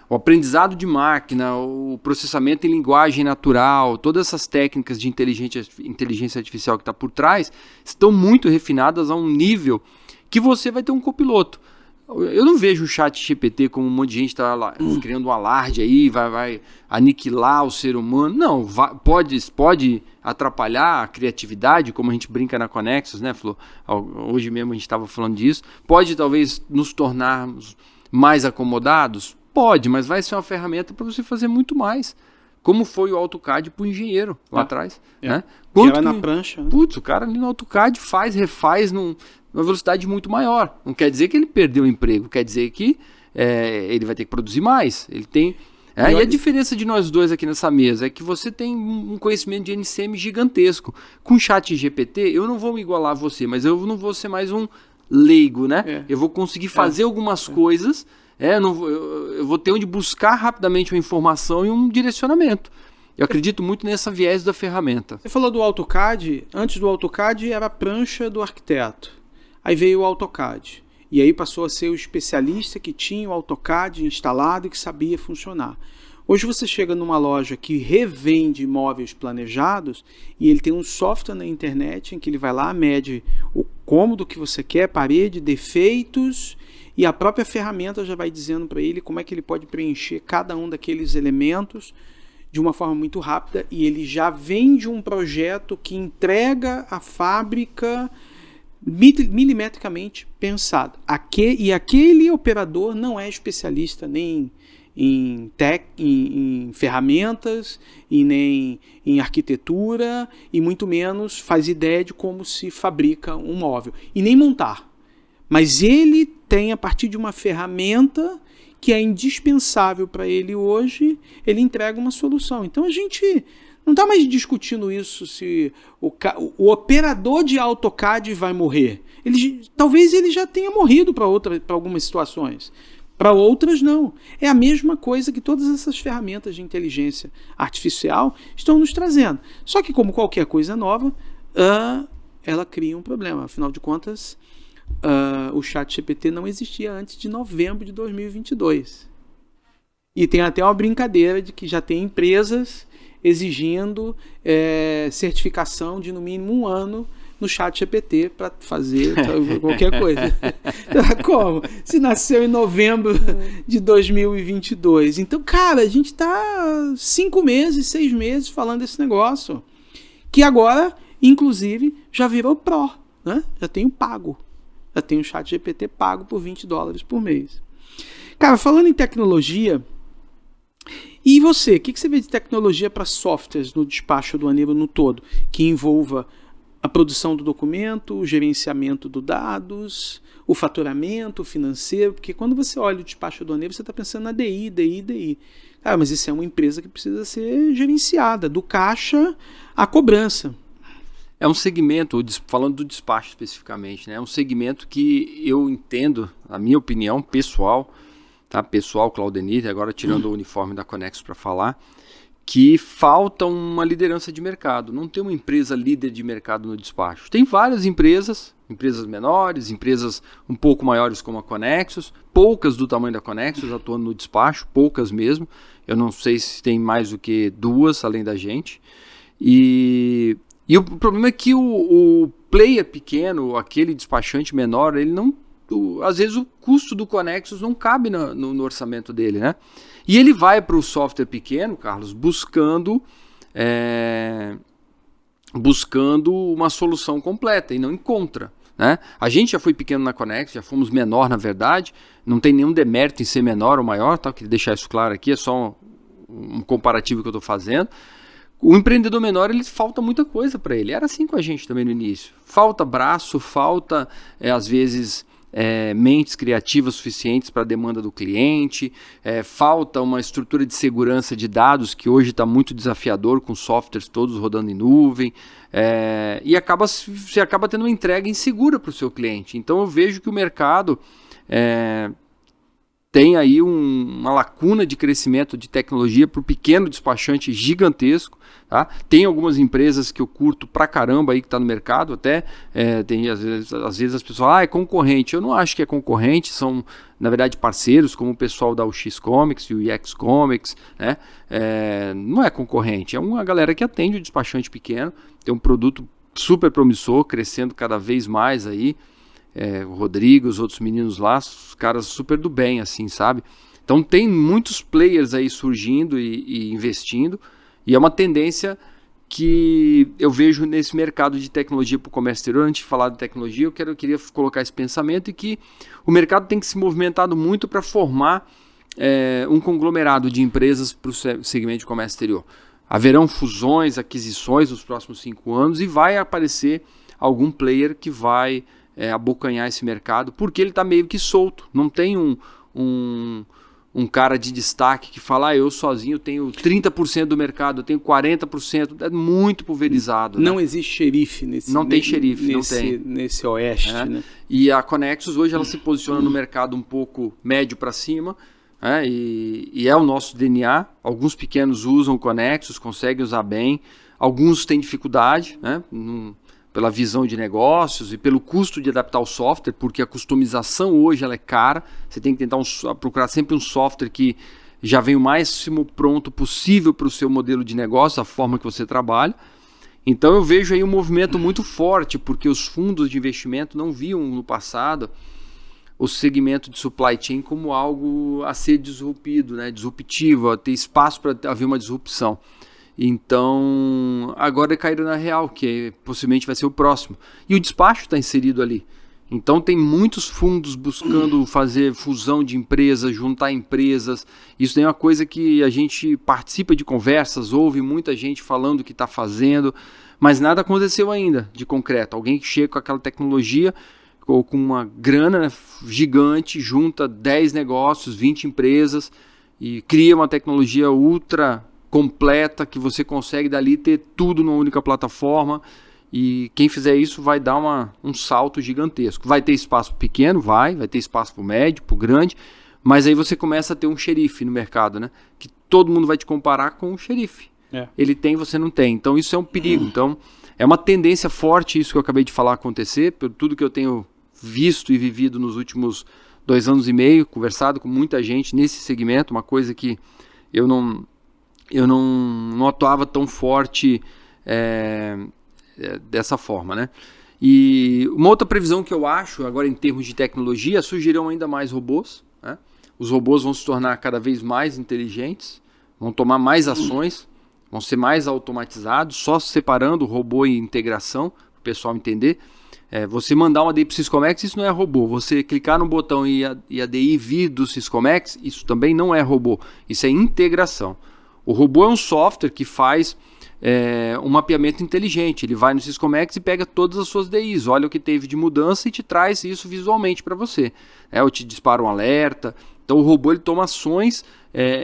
[SPEAKER 2] o aprendizado de máquina, o processamento em linguagem natural, todas essas técnicas de inteligência artificial que está por trás, estão muito refinadas a um nível que você vai ter um copiloto. Eu não vejo o ChatGPT como um monte de gente está criando um alarde aí, vai aniquilar o ser humano. Não, pode atrapalhar a criatividade, como a gente brinca na Connexus, né, Flor? Hoje mesmo a gente estava falando disso. Pode talvez nos tornarmos mais acomodados? Pode, mas vai ser uma ferramenta para você fazer muito mais. Como foi o AutoCAD para o engenheiro lá atrás. Né?
[SPEAKER 3] Quanto na prancha. Né?
[SPEAKER 2] Putz, o cara ali no AutoCAD refaz numa velocidade muito maior. Não quer dizer que ele perdeu o emprego, quer dizer que ele vai ter que produzir mais. Ele tem. E a diferença de nós dois aqui nessa mesa é que você tem um conhecimento de NCM gigantesco. Com o ChatGPT, eu não vou me igualar a você, mas eu não vou ser mais um leigo, né? Eu vou conseguir fazer algumas coisas, eu vou ter onde buscar rapidamente uma informação e um direcionamento. Eu acredito muito nessa viés da ferramenta.
[SPEAKER 3] Você falou do AutoCAD. Antes do AutoCAD era a prancha do arquiteto. Aí veio o AutoCAD. E aí passou a ser o especialista que tinha o AutoCAD instalado e que sabia funcionar. Hoje você chega numa loja que revende imóveis planejados e ele tem um software na internet em que ele vai lá, mede o cômodo que você quer, parede, defeitos, e a própria ferramenta já vai dizendo para ele como é que ele pode preencher cada um daqueles elementos de uma forma muito rápida, e ele já vende um projeto que entrega a fábrica milimetricamente pensado. E aquele operador não é especialista nem em ferramentas, e nem em arquitetura, e muito menos faz ideia de como se fabrica um móvel, e nem montar. Mas ele tem, a partir de uma ferramenta que é indispensável para ele hoje, ele entrega uma solução. Então a gente não está mais discutindo isso, se o operador de AutoCAD vai morrer. Talvez ele já tenha morrido para algumas situações. Para outras, não. É a mesma coisa que todas essas ferramentas de inteligência artificial estão nos trazendo. Só que, como qualquer coisa nova, ela cria um problema. Afinal de contas, o ChatGPT não existia antes de novembro de 2022. E tem até uma brincadeira de que já tem empresas exigindo certificação de no mínimo 1 ano no ChatGPT para fazer qualquer coisa. Como? Se nasceu em novembro de 2022. Então, cara, a gente está 5 meses, 6 meses falando desse negócio, que agora, inclusive, já virou Pro, né? Já tem o pago. Já tem o ChatGPT pago por $20 por mês. Cara, falando em tecnologia, e você? O que você vê de tecnologia para softwares no despacho aduaneiro no todo? Que envolva a produção do documento, o gerenciamento dos dados, o faturamento financeiro, porque quando você olha o despacho aduaneiro, você está pensando na DI. Cara, mas isso é uma empresa que precisa ser gerenciada, do caixa à cobrança.
[SPEAKER 2] É um segmento, falando do despacho especificamente, né? É um segmento que eu entendo, a minha opinião pessoal, tá? Pessoal, Claudenir, agora tirando o uniforme da Conexus para falar, que falta uma liderança de mercado. Não tem uma empresa líder de mercado no despacho. Tem várias empresas menores, empresas um pouco maiores como a Conexus, poucas do tamanho da Conexus atuando no despacho, poucas mesmo. Eu não sei se tem mais do que 2 além da gente. E o problema é que o player pequeno, aquele despachante menor, ele não, às vezes o custo do Conexus não cabe no orçamento dele, né? E ele vai para o software pequeno, Carlos, buscando uma solução completa e não encontra, né? A gente já foi pequeno na Conexus, já fomos menor na verdade, não tem nenhum demérito em ser menor ou maior, tá? Eu queria deixar isso claro aqui, é só um comparativo que eu estou fazendo. O empreendedor menor, falta muita coisa para ele. Era assim com a gente também no início. Falta braço, falta, às vezes, mentes criativas suficientes para a demanda do cliente, falta uma estrutura de segurança de dados que hoje está muito desafiador, com softwares todos rodando em nuvem, e você acaba tendo uma entrega insegura para o seu cliente. Então eu vejo que o mercado tem aí uma lacuna de crescimento de tecnologia para o pequeno despachante gigantesco. Tá? Tem algumas empresas que eu curto pra caramba aí que está no mercado, até tem às vezes as pessoas, é concorrente. Eu não acho que é concorrente, são na verdade parceiros, como o pessoal da UX Comics e o EX Comics, né? Não é concorrente, é uma galera que atende o despachante pequeno, tem um produto super promissor, crescendo cada vez mais aí. O Rodrigo, os outros meninos lá, os caras super do bem, assim, sabe? Então tem muitos players aí surgindo e investindo, e é uma tendência que eu vejo nesse mercado de tecnologia para o comércio exterior. Antes de falar de tecnologia, eu queria colocar esse pensamento e que o mercado tem que se movimentado muito para formar um conglomerado de empresas para o segmento de comércio exterior. Haverão fusões, aquisições nos próximos 5 anos e vai aparecer algum player que vai abocanhar esse mercado, porque ele está meio que solto, não tem um cara de destaque que fala, eu sozinho tenho 30% do mercado, eu tenho 40%, é muito pulverizado.
[SPEAKER 3] Não existe xerife nesse oeste. Né?
[SPEAKER 2] E a Conexus hoje ela se posiciona no mercado um pouco médio para cima, e é o nosso DNA. Alguns pequenos usam o Conexus, conseguem usar bem, alguns têm dificuldade, né? Pela visão de negócios e pelo custo de adaptar o software, porque a customização hoje ela é cara. Você tem que tentar procurar sempre um software que já vem o máximo pronto possível para o seu modelo de negócio, a forma que você trabalha. Então eu vejo aí um movimento muito forte, porque os fundos de investimento não viam no passado o segmento de supply chain como algo a ser disruptivo, né? Disruptivo, a ter espaço para haver uma disrupção. Então, agora caíram na real, que possivelmente vai ser o próximo. E o despacho está inserido ali. Então, tem muitos fundos buscando fazer fusão de empresas, juntar empresas. Isso é uma coisa que a gente participa de conversas, ouve muita gente falando que está fazendo, mas nada aconteceu ainda de concreto. Alguém que chega com aquela tecnologia ou com uma grana, né, gigante, junta 10 negócios, 20 empresas e cria uma tecnologia ultra completa, que você consegue dali ter tudo numa única plataforma, e quem fizer isso vai dar um salto gigantesco. Vai ter espaço pequeno? Vai ter espaço para o médio, para o grande, mas aí você começa a ter um xerife no mercado, né? Que todo mundo vai te comparar com o xerife. Ele tem, você não tem. Então isso é um perigo. Então é uma tendência forte isso que eu acabei de falar acontecer, por tudo que eu tenho visto e vivido nos últimos 2 anos e meio, conversado com muita gente nesse segmento, uma coisa que eu não atuava tão forte dessa forma, né? E uma outra previsão que eu acho, agora em termos de tecnologia, surgirão ainda mais robôs, né? Os robôs vão se tornar cada vez mais inteligentes, vão tomar mais ações, vão ser mais automatizados, só separando o robô e integração, para o pessoal entender. Você mandar uma ADI para o Syscomex, isso não é robô. Você clicar no botão e a ADI vir do Syscomex, isso também não é robô, isso é integração. O robô é um software que faz um mapeamento inteligente. Ele vai no Syscomex e pega todas as suas DIs, olha o que teve de mudança e te traz isso visualmente para você. Ou te dispara um alerta. Então o robô ele toma ações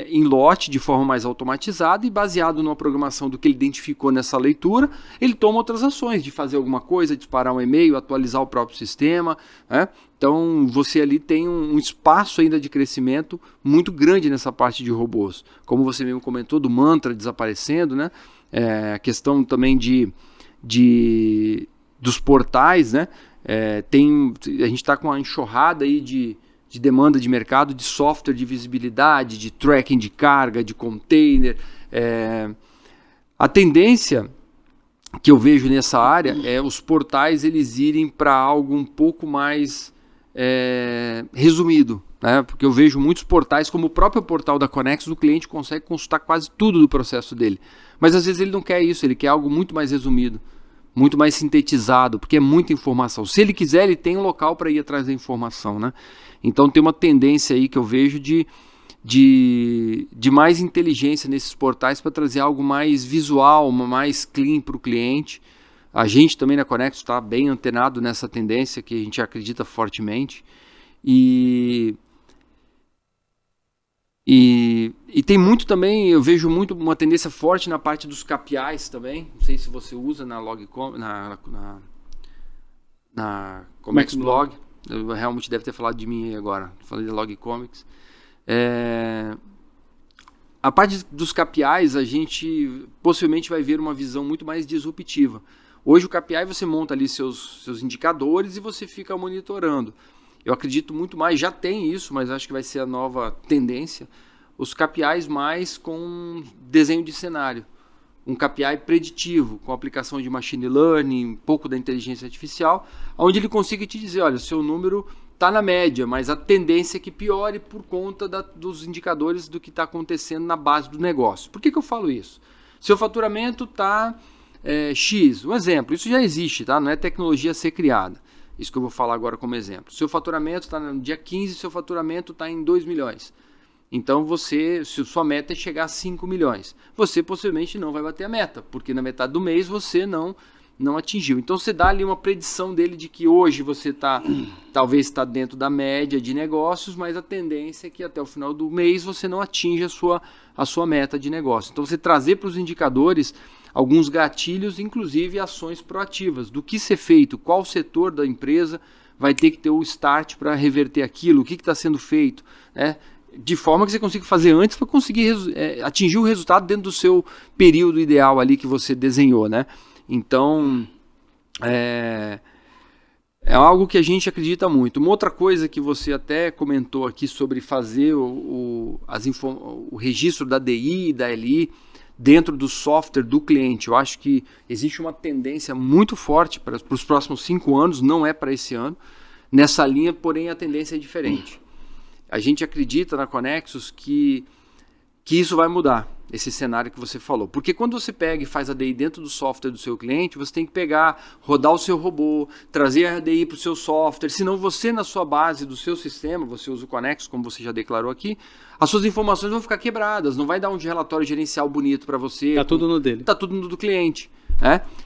[SPEAKER 2] em lote de forma mais automatizada e baseado numa programação do que ele identificou nessa leitura, ele toma outras ações de fazer alguma coisa, disparar um e-mail, atualizar o próprio sistema, né? Então você ali tem um espaço ainda de crescimento muito grande nessa parte de robôs. Como você mesmo comentou, do Mantra desaparecendo, né? A questão também dos portais, né? A gente está com uma enxurrada aí de demanda de mercado, de software de visibilidade, de tracking de carga, de container. A tendência que eu vejo nessa área é os portais eles irem para algo um pouco mais resumido, né? Porque eu vejo muitos portais, como o próprio portal da Conexus, o cliente consegue consultar quase tudo do processo dele. Mas às vezes ele não quer isso, ele quer algo muito mais resumido, muito mais sintetizado, porque é muita informação. Se ele quiser, ele tem um local para ir atrás da informação, né? Então tem uma tendência aí que eu vejo de mais inteligência nesses portais para trazer algo mais visual, mais clean para o cliente. A gente também na Conexus está bem antenado nessa tendência que a gente acredita fortemente. E tem muito também, eu vejo muito uma tendência forte na parte dos KPIs também. Não sei se você usa na Comex Blog. Eu realmente deve ter falado de mim agora. Falei da Logcomics. A parte dos KPIs, a gente possivelmente vai ver uma visão muito mais disruptiva. Hoje o KPI você monta ali seus indicadores e você fica monitorando. Eu acredito muito mais, já tem isso, mas acho que vai ser a nova tendência. Os KPIs mais com desenho de cenário. Um KPI preditivo, com aplicação de machine learning, um pouco da inteligência artificial, onde ele consiga te dizer, olha, seu número está na média, mas a tendência é que piore por conta dos indicadores do que está acontecendo na base do negócio. Por que eu falo isso? Seu faturamento está X, um exemplo, isso já existe, tá? Não é tecnologia a ser criada. Isso que eu vou falar agora como exemplo. Seu faturamento está no dia 15, seu faturamento está em 2 milhões. Então se sua meta é chegar a 5 milhões, você possivelmente não vai bater a meta, porque na metade do mês você não não atingiu. Então você dá ali uma predição dele de que hoje você talvez está dentro da média de negócios, mas a tendência é que até o final do mês você não atinja a sua meta de negócio. Então você trazer para os indicadores alguns gatilhos, inclusive ações proativas, do que ser feito, qual setor da empresa vai ter que ter o start para reverter aquilo, o que está sendo feito, né? De forma que você consiga fazer antes para conseguir atingir o resultado dentro do seu período ideal ali que você desenhou, né? Então, é algo que a gente acredita muito. Uma outra coisa que você até comentou aqui sobre fazer o registro da DI e da LI dentro do software do cliente. Eu acho que existe uma tendência muito forte para os próximos 5 anos, não é para esse ano, nessa linha, porém a tendência é diferente. A gente acredita na Conexus que isso vai mudar, esse cenário que você falou. Porque quando você pega e faz a DI dentro do software do seu cliente, você tem que pegar, rodar o seu robô, trazer a DI para o seu software, senão você na sua base do seu sistema, você usa o Conexus, como você já declarou aqui, as suas informações vão ficar quebradas, não vai dar um relatório gerencial bonito para você.
[SPEAKER 3] Está tudo no dele.
[SPEAKER 2] Está tudo no do cliente.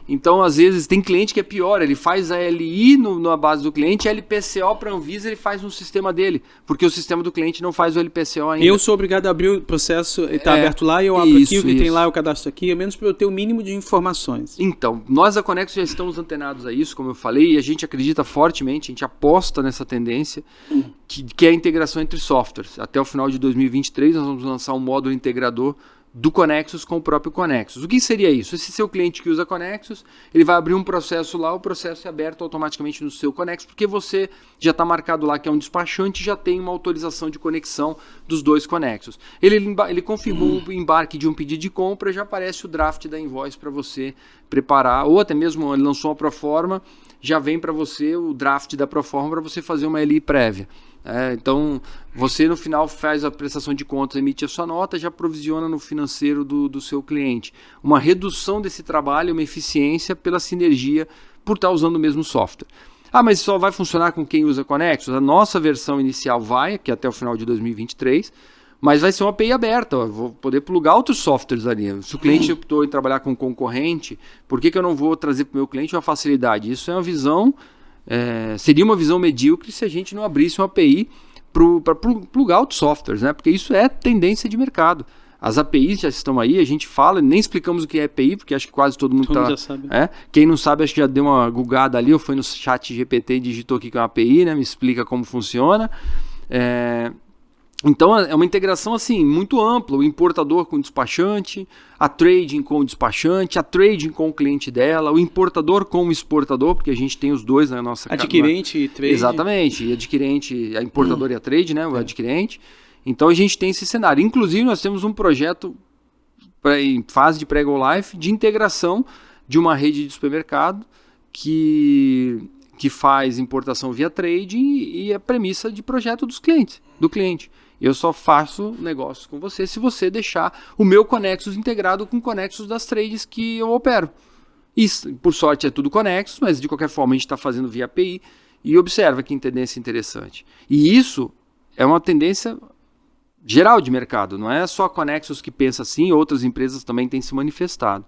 [SPEAKER 2] Então, às vezes, tem cliente que é pior, ele faz a LI na base do cliente, a LPCO para a Anvisa ele faz no sistema dele, porque o sistema do cliente não faz o LPCO ainda.
[SPEAKER 3] Eu sou obrigado a abrir o processo, está aberto lá, eu abro aqui, o que tem lá eu cadastro aqui, ao menos para eu ter o mínimo de informações.
[SPEAKER 2] Então, nós da Conexus já estamos antenados a isso, como eu falei, e a gente acredita fortemente, a gente aposta nessa tendência, que é a integração entre softwares. Até o final de 2023, nós vamos lançar um módulo integrador do Conexus com o próprio Conexus. O que seria isso? Esse seu cliente que usa Conexus, ele vai abrir um processo lá, o processo é aberto automaticamente no seu Conexus, porque você já está marcado lá que é um despachante e já tem uma autorização de conexão dos dois Conexus. Ele configura o embarque de um pedido de compra, já aparece o draft da invoice para você preparar, ou até mesmo ele lançou uma proforma, já vem para você o draft da proforma para você fazer uma LI prévia. Então, você no final faz a prestação de contas, emite a sua nota, já provisiona no financeiro do seu cliente. Uma redução desse trabalho, uma eficiência pela sinergia por estar usando o mesmo software. Mas só vai funcionar com quem usa Conexus? A nossa versão inicial vai, que é até o final de 2023, mas vai ser uma API aberta, eu vou poder plugar outros softwares ali. Se o cliente optou em trabalhar com concorrente, por que eu não vou trazer para o meu cliente uma facilidade? Isso é uma visão... seria uma visão medíocre se a gente não abrisse uma API para plugar outros softwares, né? Porque isso é tendência de mercado. As APIs já estão aí, a gente fala, nem explicamos o que é API, porque acho que quase todo mundo
[SPEAKER 3] já sabe.
[SPEAKER 2] Quem não sabe, acho que já deu uma googada ali, ou foi no chat GPT e digitou aqui que é uma API, né? Me explica como funciona. Então é uma integração assim muito ampla, o importador com o despachante, a trading com o despachante, a trading com o cliente dela, o importador com o exportador, porque a gente tem os dois na nossa...
[SPEAKER 3] Adquirente e trade.
[SPEAKER 2] Exatamente, e adquirente, a importadora e a trade, né, o adquirente. Então a gente tem esse cenário. Inclusive nós temos um projeto em fase de pré-go live de integração de uma rede de supermercado que faz importação via trading e a premissa de projeto do cliente. Eu só faço negócio com você se você deixar o meu Conexus integrado com o Conexus das trades que eu opero. Isso, por sorte, é tudo Conexus, mas de qualquer forma a gente está fazendo via API e observa que tendência interessante. E isso é uma tendência geral de mercado, não é só a Conexus que pensa assim, outras empresas também têm se manifestado.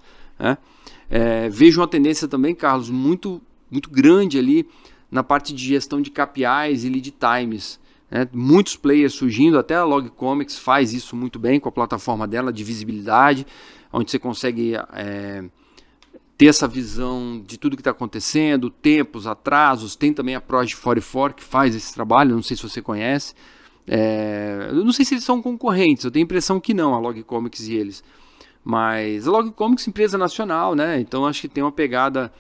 [SPEAKER 2] Vejo uma tendência também, Carlos, muito, muito grande ali na parte de gestão de KPIs e lead times. Muitos players surgindo, até a Logcomics faz isso muito bem com a plataforma dela de visibilidade, onde você consegue ter essa visão de tudo que está acontecendo, tempos, atrasos. Tem também a Proj 44 que faz esse trabalho, não sei se você conhece. Eu não sei se eles são concorrentes, eu tenho a impressão que não, a Logcomics e eles. Mas a Logcomics é empresa nacional, né? Então acho que tem uma pegada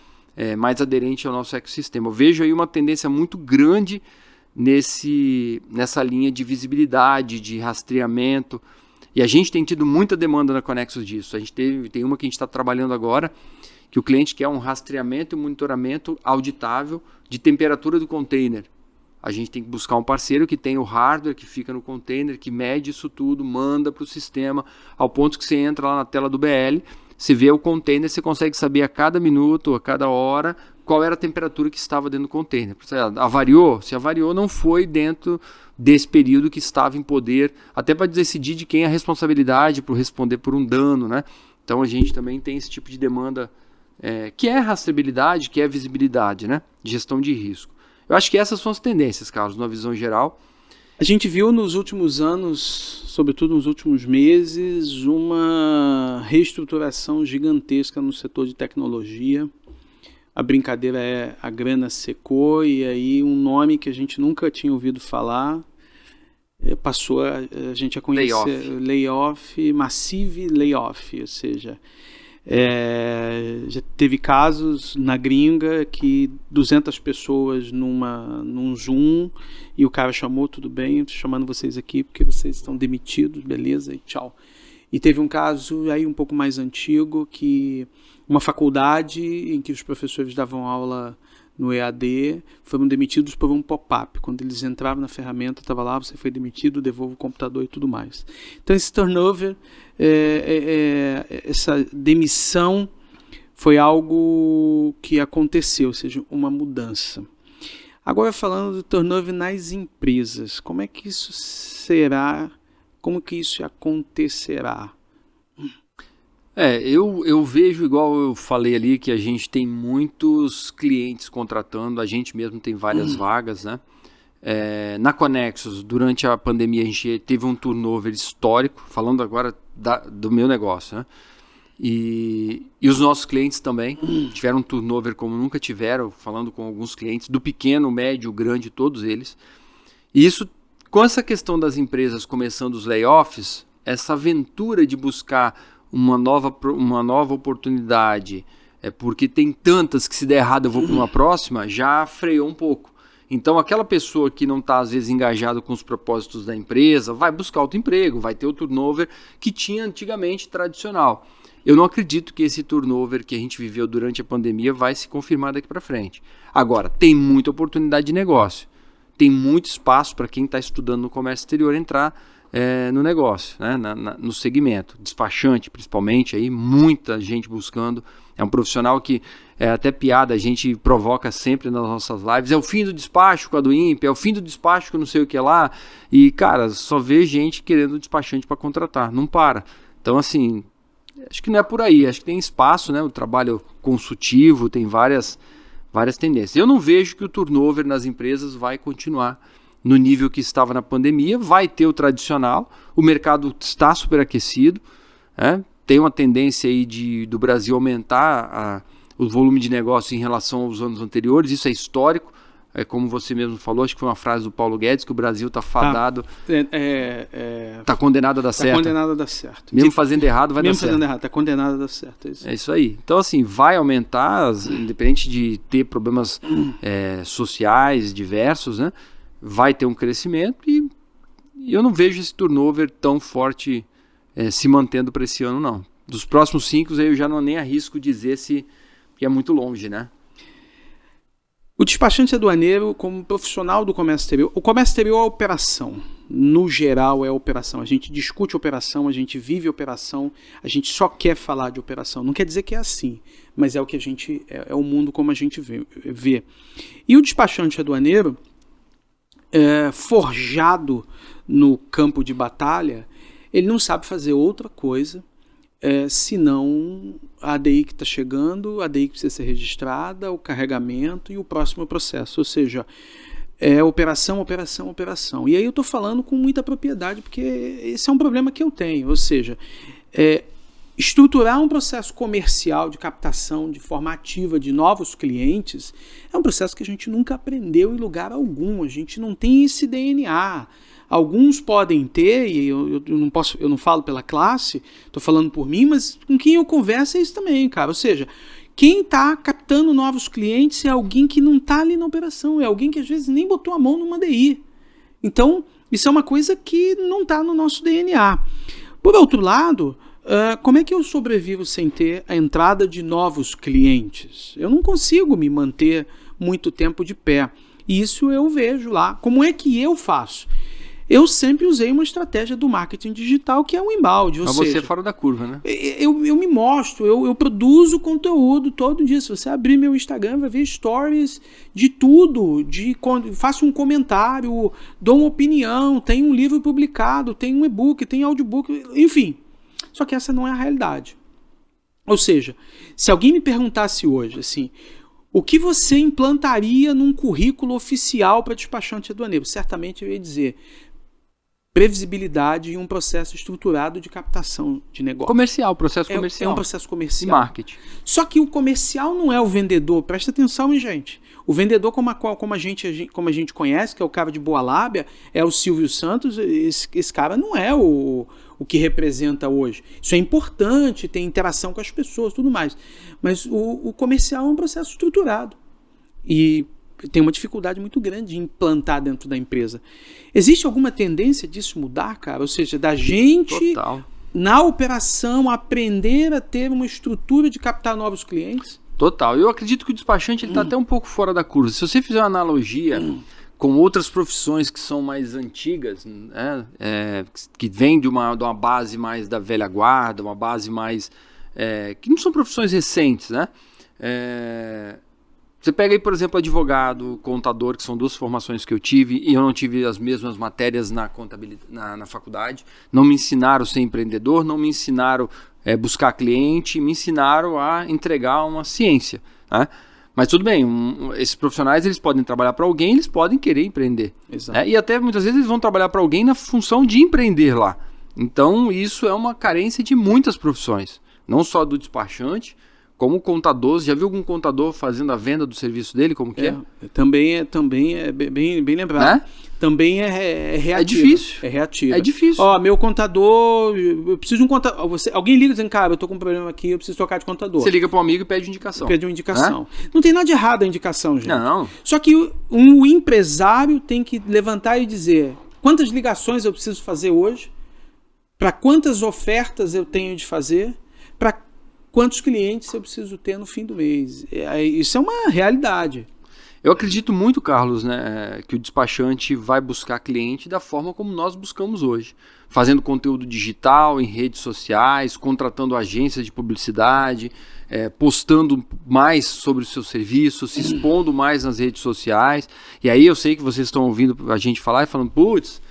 [SPEAKER 2] mais aderente ao nosso ecossistema. Eu vejo aí uma tendência muito grande nessa linha de visibilidade, de rastreamento, e a gente tem tido muita demanda na Conexus disso. A gente tem uma que a gente está trabalhando agora, que o cliente quer um rastreamento e monitoramento auditável de temperatura do container. A gente tem que buscar um parceiro que tem o hardware que fica no container, que mede isso tudo, manda para o sistema, ao ponto que você entra lá na tela do BL, você vê o container, você consegue saber a cada minuto, a cada hora, qual era a temperatura que estava dentro do container. Avariou? Se avariou, não foi dentro desse período que estava em poder, até para decidir de quem é a responsabilidade por responder por um dano, né? Então a gente também tem esse tipo de demanda que é rastreabilidade, que é visibilidade, né? Gestão de risco. Eu acho que essas são as tendências, Carlos, numa visão geral.
[SPEAKER 3] A gente viu nos últimos anos, sobretudo nos últimos meses, uma reestruturação gigantesca no setor de tecnologia. A brincadeira é a grana secou e aí um nome que a gente nunca tinha ouvido falar passou a gente a conhecer. Layoff, massive layoff, ou seja, já teve casos na gringa que 200 pessoas num Zoom e o cara chamou, tudo bem, estou chamando vocês aqui porque vocês estão demitidos, beleza, e tchau. E teve um caso aí um pouco mais antigo que uma faculdade em que os professores davam aula no EAD foram demitidos por um pop-up. Quando eles entravam na ferramenta, estava lá, você foi demitido, devolva o computador e tudo mais. Então esse turnover, essa demissão foi algo que aconteceu, ou seja, uma mudança. Agora falando do turnover nas empresas, como é que isso será, como que isso acontecerá?
[SPEAKER 2] Eu vejo, igual eu falei ali, que a gente tem muitos clientes contratando, a gente mesmo tem várias vagas, né? Na Conexus, durante a pandemia, a gente teve um turnover histórico, falando agora do meu negócio, né? E os nossos clientes também tiveram um turnover como nunca tiveram, falando com alguns clientes, do pequeno, médio, grande, todos eles. E isso, com essa questão das empresas começando os layoffs, essa aventura de buscar uma nova oportunidade, porque tem tantas que se der errado eu vou para uma próxima, já freou um pouco. Então aquela pessoa que não está às vezes engajada com os propósitos da empresa, vai buscar outro emprego, vai ter o turnover que tinha antigamente tradicional. Eu não acredito que esse turnover que a gente viveu durante a pandemia vai se confirmar daqui para frente. Agora, tem muita oportunidade de negócio, tem muito espaço para quem está estudando no comércio exterior entrar no negócio, né? No segmento, despachante principalmente, aí, muita gente buscando. É um profissional que, até piada, a gente provoca sempre nas nossas lives, é o fim do despacho com a do INPE, é o fim do despacho com não sei o que lá, e cara, só vê gente querendo despachante para contratar, não para. Então assim, acho que não é por aí, acho que tem espaço, né? O trabalho consultivo, tem várias tendências. Eu não vejo que o turnover nas empresas vai continuar no nível que estava na pandemia, vai ter o tradicional, o mercado está superaquecido, tem uma tendência aí do Brasil aumentar o volume de negócio em relação aos anos anteriores, isso é histórico, como você mesmo falou, acho que foi uma frase do Paulo Guedes, que o Brasil está fadado, está condenado a dar certo. Está condenado a dar certo. Mesmo fazendo errado, vai dar certo. Mesmo fazendo errado,
[SPEAKER 3] está condenado a dar certo.
[SPEAKER 2] É isso aí. Então, assim, vai aumentar, independente de ter problemas sociais diversos, né? Vai ter um crescimento e eu não vejo esse turnover tão forte se mantendo para esse ano, não. Dos próximos 5 eu já não nem arrisco dizer que é muito longe, né?
[SPEAKER 3] O despachante aduaneiro, como profissional do comércio exterior, o comércio exterior é operação. No geral é operação. A gente discute operação, a gente vive operação, a gente só quer falar de operação. Não quer dizer que é assim, mas é o que a gente é o mundo como a gente vê. E o despachante aduaneiro, forjado no campo de batalha, ele não sabe fazer outra coisa senão a ADI que está chegando, a ADI que precisa ser registrada, o carregamento e o próximo processo. Ou seja, operação, operação, operação. E aí eu estou falando com muita propriedade, porque esse é um problema que eu tenho. Ou seja, estruturar um processo comercial de captação de forma ativa de novos clientes é um processo que a gente nunca aprendeu em lugar algum. A gente não tem esse DNA. Alguns podem ter, e eu não falo pela classe, estou falando por mim, mas com quem eu converso é isso também, cara. Ou seja, quem está captando novos clientes é alguém que não está ali na operação, é alguém que às vezes nem botou a mão numa DI. Então, isso é uma coisa que não está no nosso DNA. Por outro lado, como é que eu sobrevivo sem ter a entrada de novos clientes? Eu não consigo me manter muito tempo de pé. Isso eu vejo lá. Como é que eu faço? Eu sempre usei uma estratégia do marketing digital, que é o inbound.
[SPEAKER 2] Mas você é fora da curva, né?
[SPEAKER 3] Eu me mostro, eu produzo conteúdo todo dia. Se você abrir meu Instagram, vai ver stories de tudo. Faço um comentário, dou uma opinião, tem um livro publicado, tem um e-book, tem audiobook, enfim. Só que essa não é a realidade. Ou seja, se alguém me perguntasse hoje, assim, o que você implantaria num currículo oficial para despachante aduaneiro? Certamente eu ia dizer previsibilidade e um processo estruturado de captação de negócio.
[SPEAKER 2] Comercial, processo comercial.
[SPEAKER 3] É um processo comercial.
[SPEAKER 2] E marketing.
[SPEAKER 3] Só que o comercial não é o vendedor. Presta atenção, hein, gente. O vendedor, como a gente conhece, que é o cara de boa lábia, é o Silvio Santos. Esse cara não é o que representa hoje. Isso é importante, tem interação com as pessoas, tudo mais. Mas o comercial é um processo estruturado. E tem uma dificuldade muito grande de implantar dentro da empresa. Existe alguma tendência disso mudar, cara? Ou seja, da gente, na operação, aprender a ter uma estrutura de captar novos clientes?
[SPEAKER 2] Total. Eu acredito que o despachante está até um pouco fora da curva. Se você fizer uma analogia com outras profissões que são mais antigas, né, que vêm de uma base mais da velha guarda, uma base mais... que não são profissões recentes, né? Você pega aí, por exemplo, advogado, contador, que são duas formações que eu tive, e eu não tive as mesmas matérias na contabilidade, na faculdade. Não me ensinaram a ser empreendedor, não me ensinaram buscar cliente, me ensinaram a entregar uma ciência, né? Mas tudo bem, esses profissionais eles podem trabalhar para alguém, eles podem querer empreender. Exato. E até muitas vezes eles vão trabalhar para alguém na função de empreender lá. Então isso é uma carência de muitas profissões, não só do despachante, como contador. Já viu algum contador fazendo a venda do serviço dele? Como que é?
[SPEAKER 3] Também é bem lembrado. Também é reativo.
[SPEAKER 2] É difícil.
[SPEAKER 3] É reativo.
[SPEAKER 2] É difícil.
[SPEAKER 3] Ó, meu contador, eu preciso de um contador. Alguém liga dizendo, cara, eu tô com um problema aqui, eu preciso trocar de contador.
[SPEAKER 2] Você liga para um amigo e pede indicação.
[SPEAKER 3] Pede uma indicação. Não tem nada de errado a indicação, gente.
[SPEAKER 2] Não.
[SPEAKER 3] Só que o empresário tem que levantar e dizer quantas ligações eu preciso fazer hoje, para quantas ofertas eu tenho de fazer, para quantos clientes eu preciso ter no fim do mês. Isso é uma realidade.
[SPEAKER 2] Eu acredito muito, Carlos, né, que o despachante vai buscar cliente da forma como nós buscamos hoje. Fazendo conteúdo digital, em redes sociais, contratando agências de publicidade, postando mais sobre o seu serviço, se expondo mais nas redes sociais. E aí eu sei que vocês estão ouvindo a gente falar e falando, putz,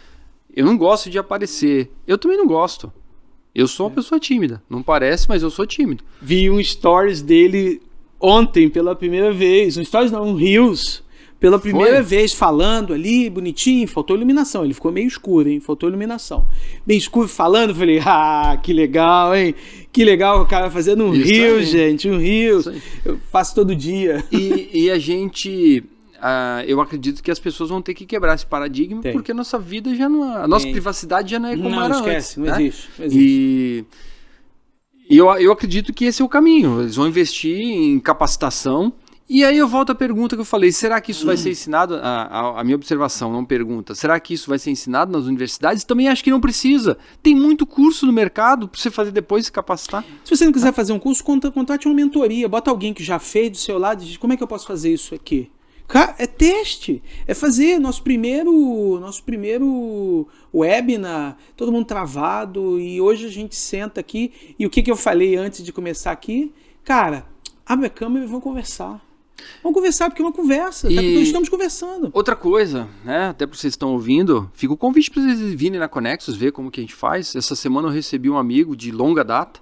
[SPEAKER 2] eu não gosto de aparecer. Eu também não gosto. Eu sou uma pessoa tímida. Não parece, mas eu sou tímido.
[SPEAKER 3] Vi um stories dele ontem pela primeira vez. Um stories não, um Reels. Pela primeira vez falando ali, bonitinho. Faltou iluminação. Ele ficou meio escuro, hein? Faltou iluminação. Bem escuro falando. Eu falei, que legal, hein? Que legal o cara fazendo um Reels, gente. Um Reels. Eu faço todo dia.
[SPEAKER 2] E a gente... eu acredito que as pessoas vão ter que quebrar esse paradigma, porque a nossa vida já não... A nossa privacidade já não é como era antes.
[SPEAKER 3] Não existe.
[SPEAKER 2] E eu acredito que esse é o caminho. Eles vão investir em capacitação. E aí eu volto à pergunta que eu falei. Será que isso vai ser ensinado? A minha observação, não pergunta. Será que isso vai ser ensinado nas universidades? Também acho que não precisa. Tem muito curso no mercado para você fazer depois e se capacitar.
[SPEAKER 3] Se você não quiser fazer um curso, contrate uma mentoria. Bota alguém que já fez do seu lado e diz, como é que eu posso fazer isso aqui? Cara, é teste, é fazer nosso primeiro webinar, todo mundo travado, e hoje a gente senta aqui, e o que eu falei antes de começar aqui? Cara, abre a câmera e vamos conversar. Vamos conversar porque é uma conversa, nós estamos conversando.
[SPEAKER 2] Outra coisa, né, até para vocês que estão ouvindo, fica o convite para vocês virem na Conexus, ver como que a gente faz. Essa semana eu recebi um amigo de longa data,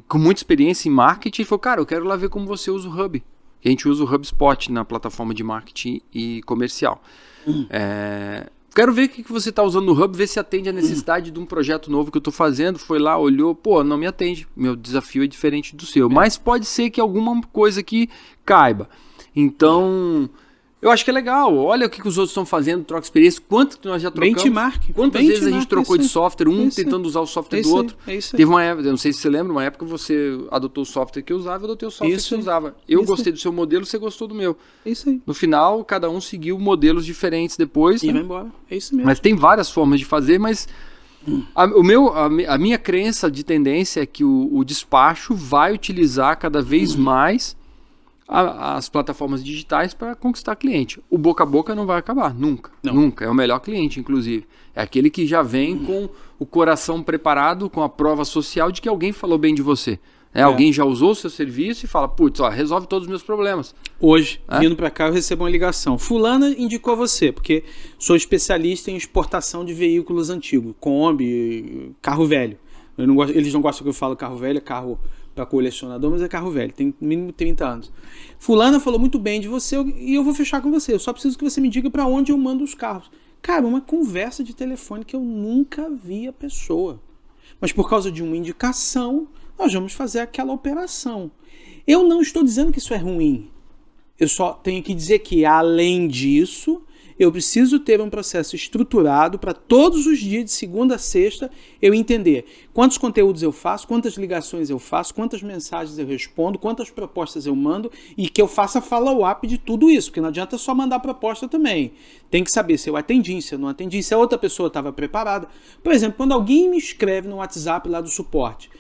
[SPEAKER 2] com muita experiência em marketing, e falou, cara, eu quero lá ver como você usa o Hub. A gente usa o HubSpot na plataforma de marketing e comercial. Quero ver o que você está usando no Hub, ver se atende a necessidade de um projeto novo que eu estou fazendo. Foi lá, olhou, não me atende. Meu desafio é diferente do seu. Mas pode ser que alguma coisa aqui caiba. Então, eu acho que é legal. Olha o que os outros estão fazendo, troca experiência. Quanto que nós já trocamos?
[SPEAKER 3] Benchmark.
[SPEAKER 2] Quantas vezes a gente trocou de software, tentando usar o software do outro. Teve uma época, eu não sei se você lembra, uma época você adotou o software que eu usava, eu adotei o software que você usava. Eu gostei do seu modelo, você gostou do meu.
[SPEAKER 3] Isso aí.
[SPEAKER 2] No final, cada um seguiu modelos diferentes depois.
[SPEAKER 3] E vai embora. É isso mesmo.
[SPEAKER 2] Mas tem várias formas de fazer, mas a minha crença de tendência é que o despacho vai utilizar cada vez mais as plataformas digitais para conquistar cliente. O boca a boca não vai acabar, nunca. Nunca. É o melhor cliente, inclusive. É aquele que já vem com o coração preparado, com a prova social de que alguém falou bem de você. Alguém já usou o seu serviço e fala, putz, resolve todos os meus problemas.
[SPEAKER 3] Hoje, vindo para cá, eu recebo uma ligação. Fulana indicou você, porque sou especialista em exportação de veículos antigos, Kombi, carro velho. Eles não gostam que eu falo carro velho, é carro para colecionador, mas é carro velho, tem no mínimo 30 anos. Fulana falou muito bem de você e eu vou fechar com você. Eu só preciso que você me diga para onde eu mando os carros. Cara, uma conversa de telefone que eu nunca vi a pessoa. Mas por causa de uma indicação, nós vamos fazer aquela operação. Eu não estou dizendo que isso é ruim. Eu só tenho que dizer que, além disso, eu preciso ter um processo estruturado para todos os dias, de segunda a sexta, eu entender quantos conteúdos eu faço, quantas ligações eu faço, quantas mensagens eu respondo, quantas propostas eu mando e que eu faça follow-up de tudo isso, porque não adianta só mandar proposta também. Tem que saber se eu atendi, se eu não atendi, se a outra pessoa estava preparada. Por exemplo, quando alguém me escreve no WhatsApp lá do suporte,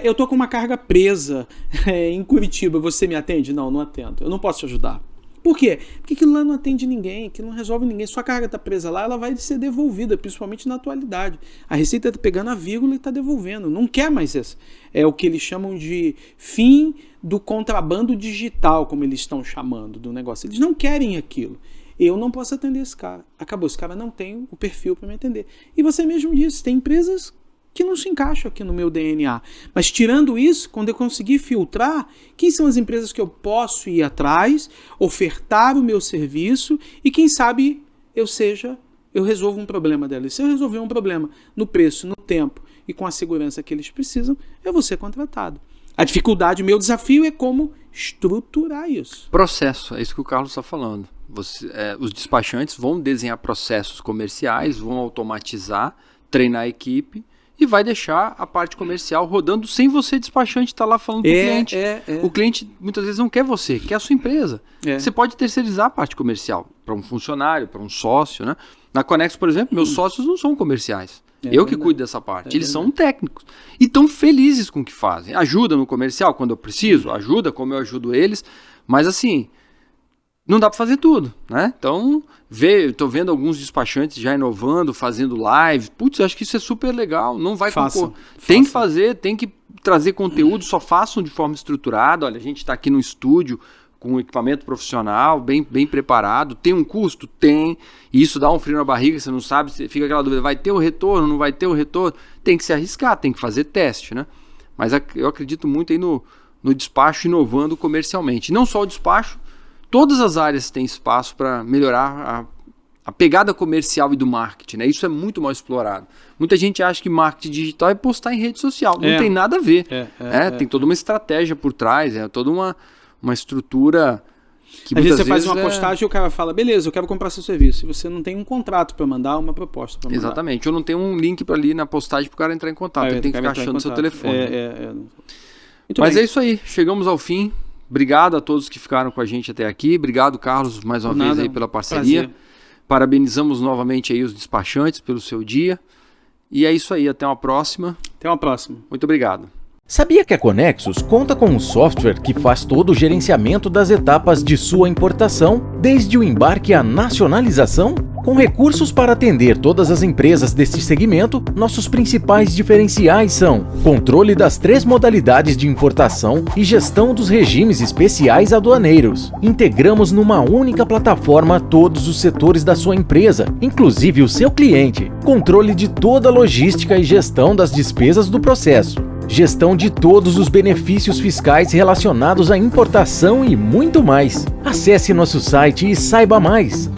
[SPEAKER 3] eu estou com uma carga presa em Curitiba, você me atende? Não, não atendo, eu não posso te ajudar. Por quê? Porque aquilo lá não atende ninguém, aquilo não resolve ninguém. Sua carga está presa lá, ela vai ser devolvida, principalmente na atualidade. A Receita está pegando a vírgula e está devolvendo. Não quer mais isso. É o que eles chamam de fim do contrabando digital, como eles estão chamando do negócio. Eles não querem aquilo. Eu não posso atender esse cara. Acabou, esse cara não tem o perfil para me atender. E você mesmo disse, tem empresas que não se encaixam aqui no meu DNA. Mas tirando isso, quando eu conseguir filtrar, quem são as empresas que eu posso ir atrás, ofertar o meu serviço e quem sabe eu resolvo um problema delas. Se eu resolver um problema no preço, no tempo e com a segurança que eles precisam, eu vou ser contratado. A dificuldade, o meu desafio é como estruturar isso.
[SPEAKER 2] Processo, é isso que o Carlos está falando. Os despachantes vão desenhar processos comerciais, vão automatizar, treinar a equipe, e vai deixar a parte comercial rodando sem você, despachante, estar lá falando com o cliente. O cliente muitas vezes não quer você, quer a sua empresa. Você pode terceirizar a parte comercial para um funcionário, para um sócio, né? Na Connex, por exemplo, meus sócios não são comerciais. Eu que cuido dessa parte. Eles são técnicos. E estão felizes com o que fazem. Ajuda no comercial quando eu preciso, ajuda como eu ajudo eles. Mas assim, não dá para fazer tudo, né? Então, estou vendo alguns despachantes já inovando, fazendo live. Putz, eu acho que isso é super legal. Não vai concorrer. Tem que fazer, tem que trazer conteúdo, só façam de forma estruturada. Olha, a gente está aqui no estúdio com um equipamento profissional, bem preparado. Tem um custo? Tem. E isso dá um frio na barriga, você não sabe, você fica aquela dúvida, vai ter o retorno, não vai ter o retorno? Tem que se arriscar, tem que fazer teste, né? Mas eu acredito muito aí no despacho inovando comercialmente. Não só o despacho, todas as áreas têm espaço para melhorar a pegada comercial e do marketing, né? Isso é muito mal explorado. Muita gente acha que marketing digital é postar em rede social. Não tem nada a ver. Tem toda uma estratégia por trás, toda uma estrutura que
[SPEAKER 3] às vezes você faz uma postagem e o cara fala, beleza, eu quero comprar seu serviço. E você não tem um contrato para mandar, uma proposta para mandar.
[SPEAKER 2] Exatamente. Ou não tem um link para ali na postagem para o cara entrar em contato. Ele tem que ficar achando seu telefone. Mas é isso aí. Chegamos ao fim. Obrigado a todos que ficaram com a gente até aqui. Obrigado, Carlos, mais uma vez aí pela parceria. Prazer. Parabenizamos novamente aí os despachantes pelo seu dia. E é isso aí. Até uma próxima.
[SPEAKER 3] Até uma próxima.
[SPEAKER 2] Muito obrigado.
[SPEAKER 1] Sabia que a Connexus conta com um software que faz todo o gerenciamento das etapas de sua importação, desde o embarque à nacionalização? Com recursos para atender todas as empresas deste segmento, nossos principais diferenciais são controle das 3 modalidades de importação e gestão dos regimes especiais aduaneiros. Integramos numa única plataforma todos os setores da sua empresa, inclusive o seu cliente. Controle de toda a logística e gestão das despesas do processo. Gestão de todos os benefícios fiscais relacionados à importação e muito mais. Acesse nosso site e saiba mais.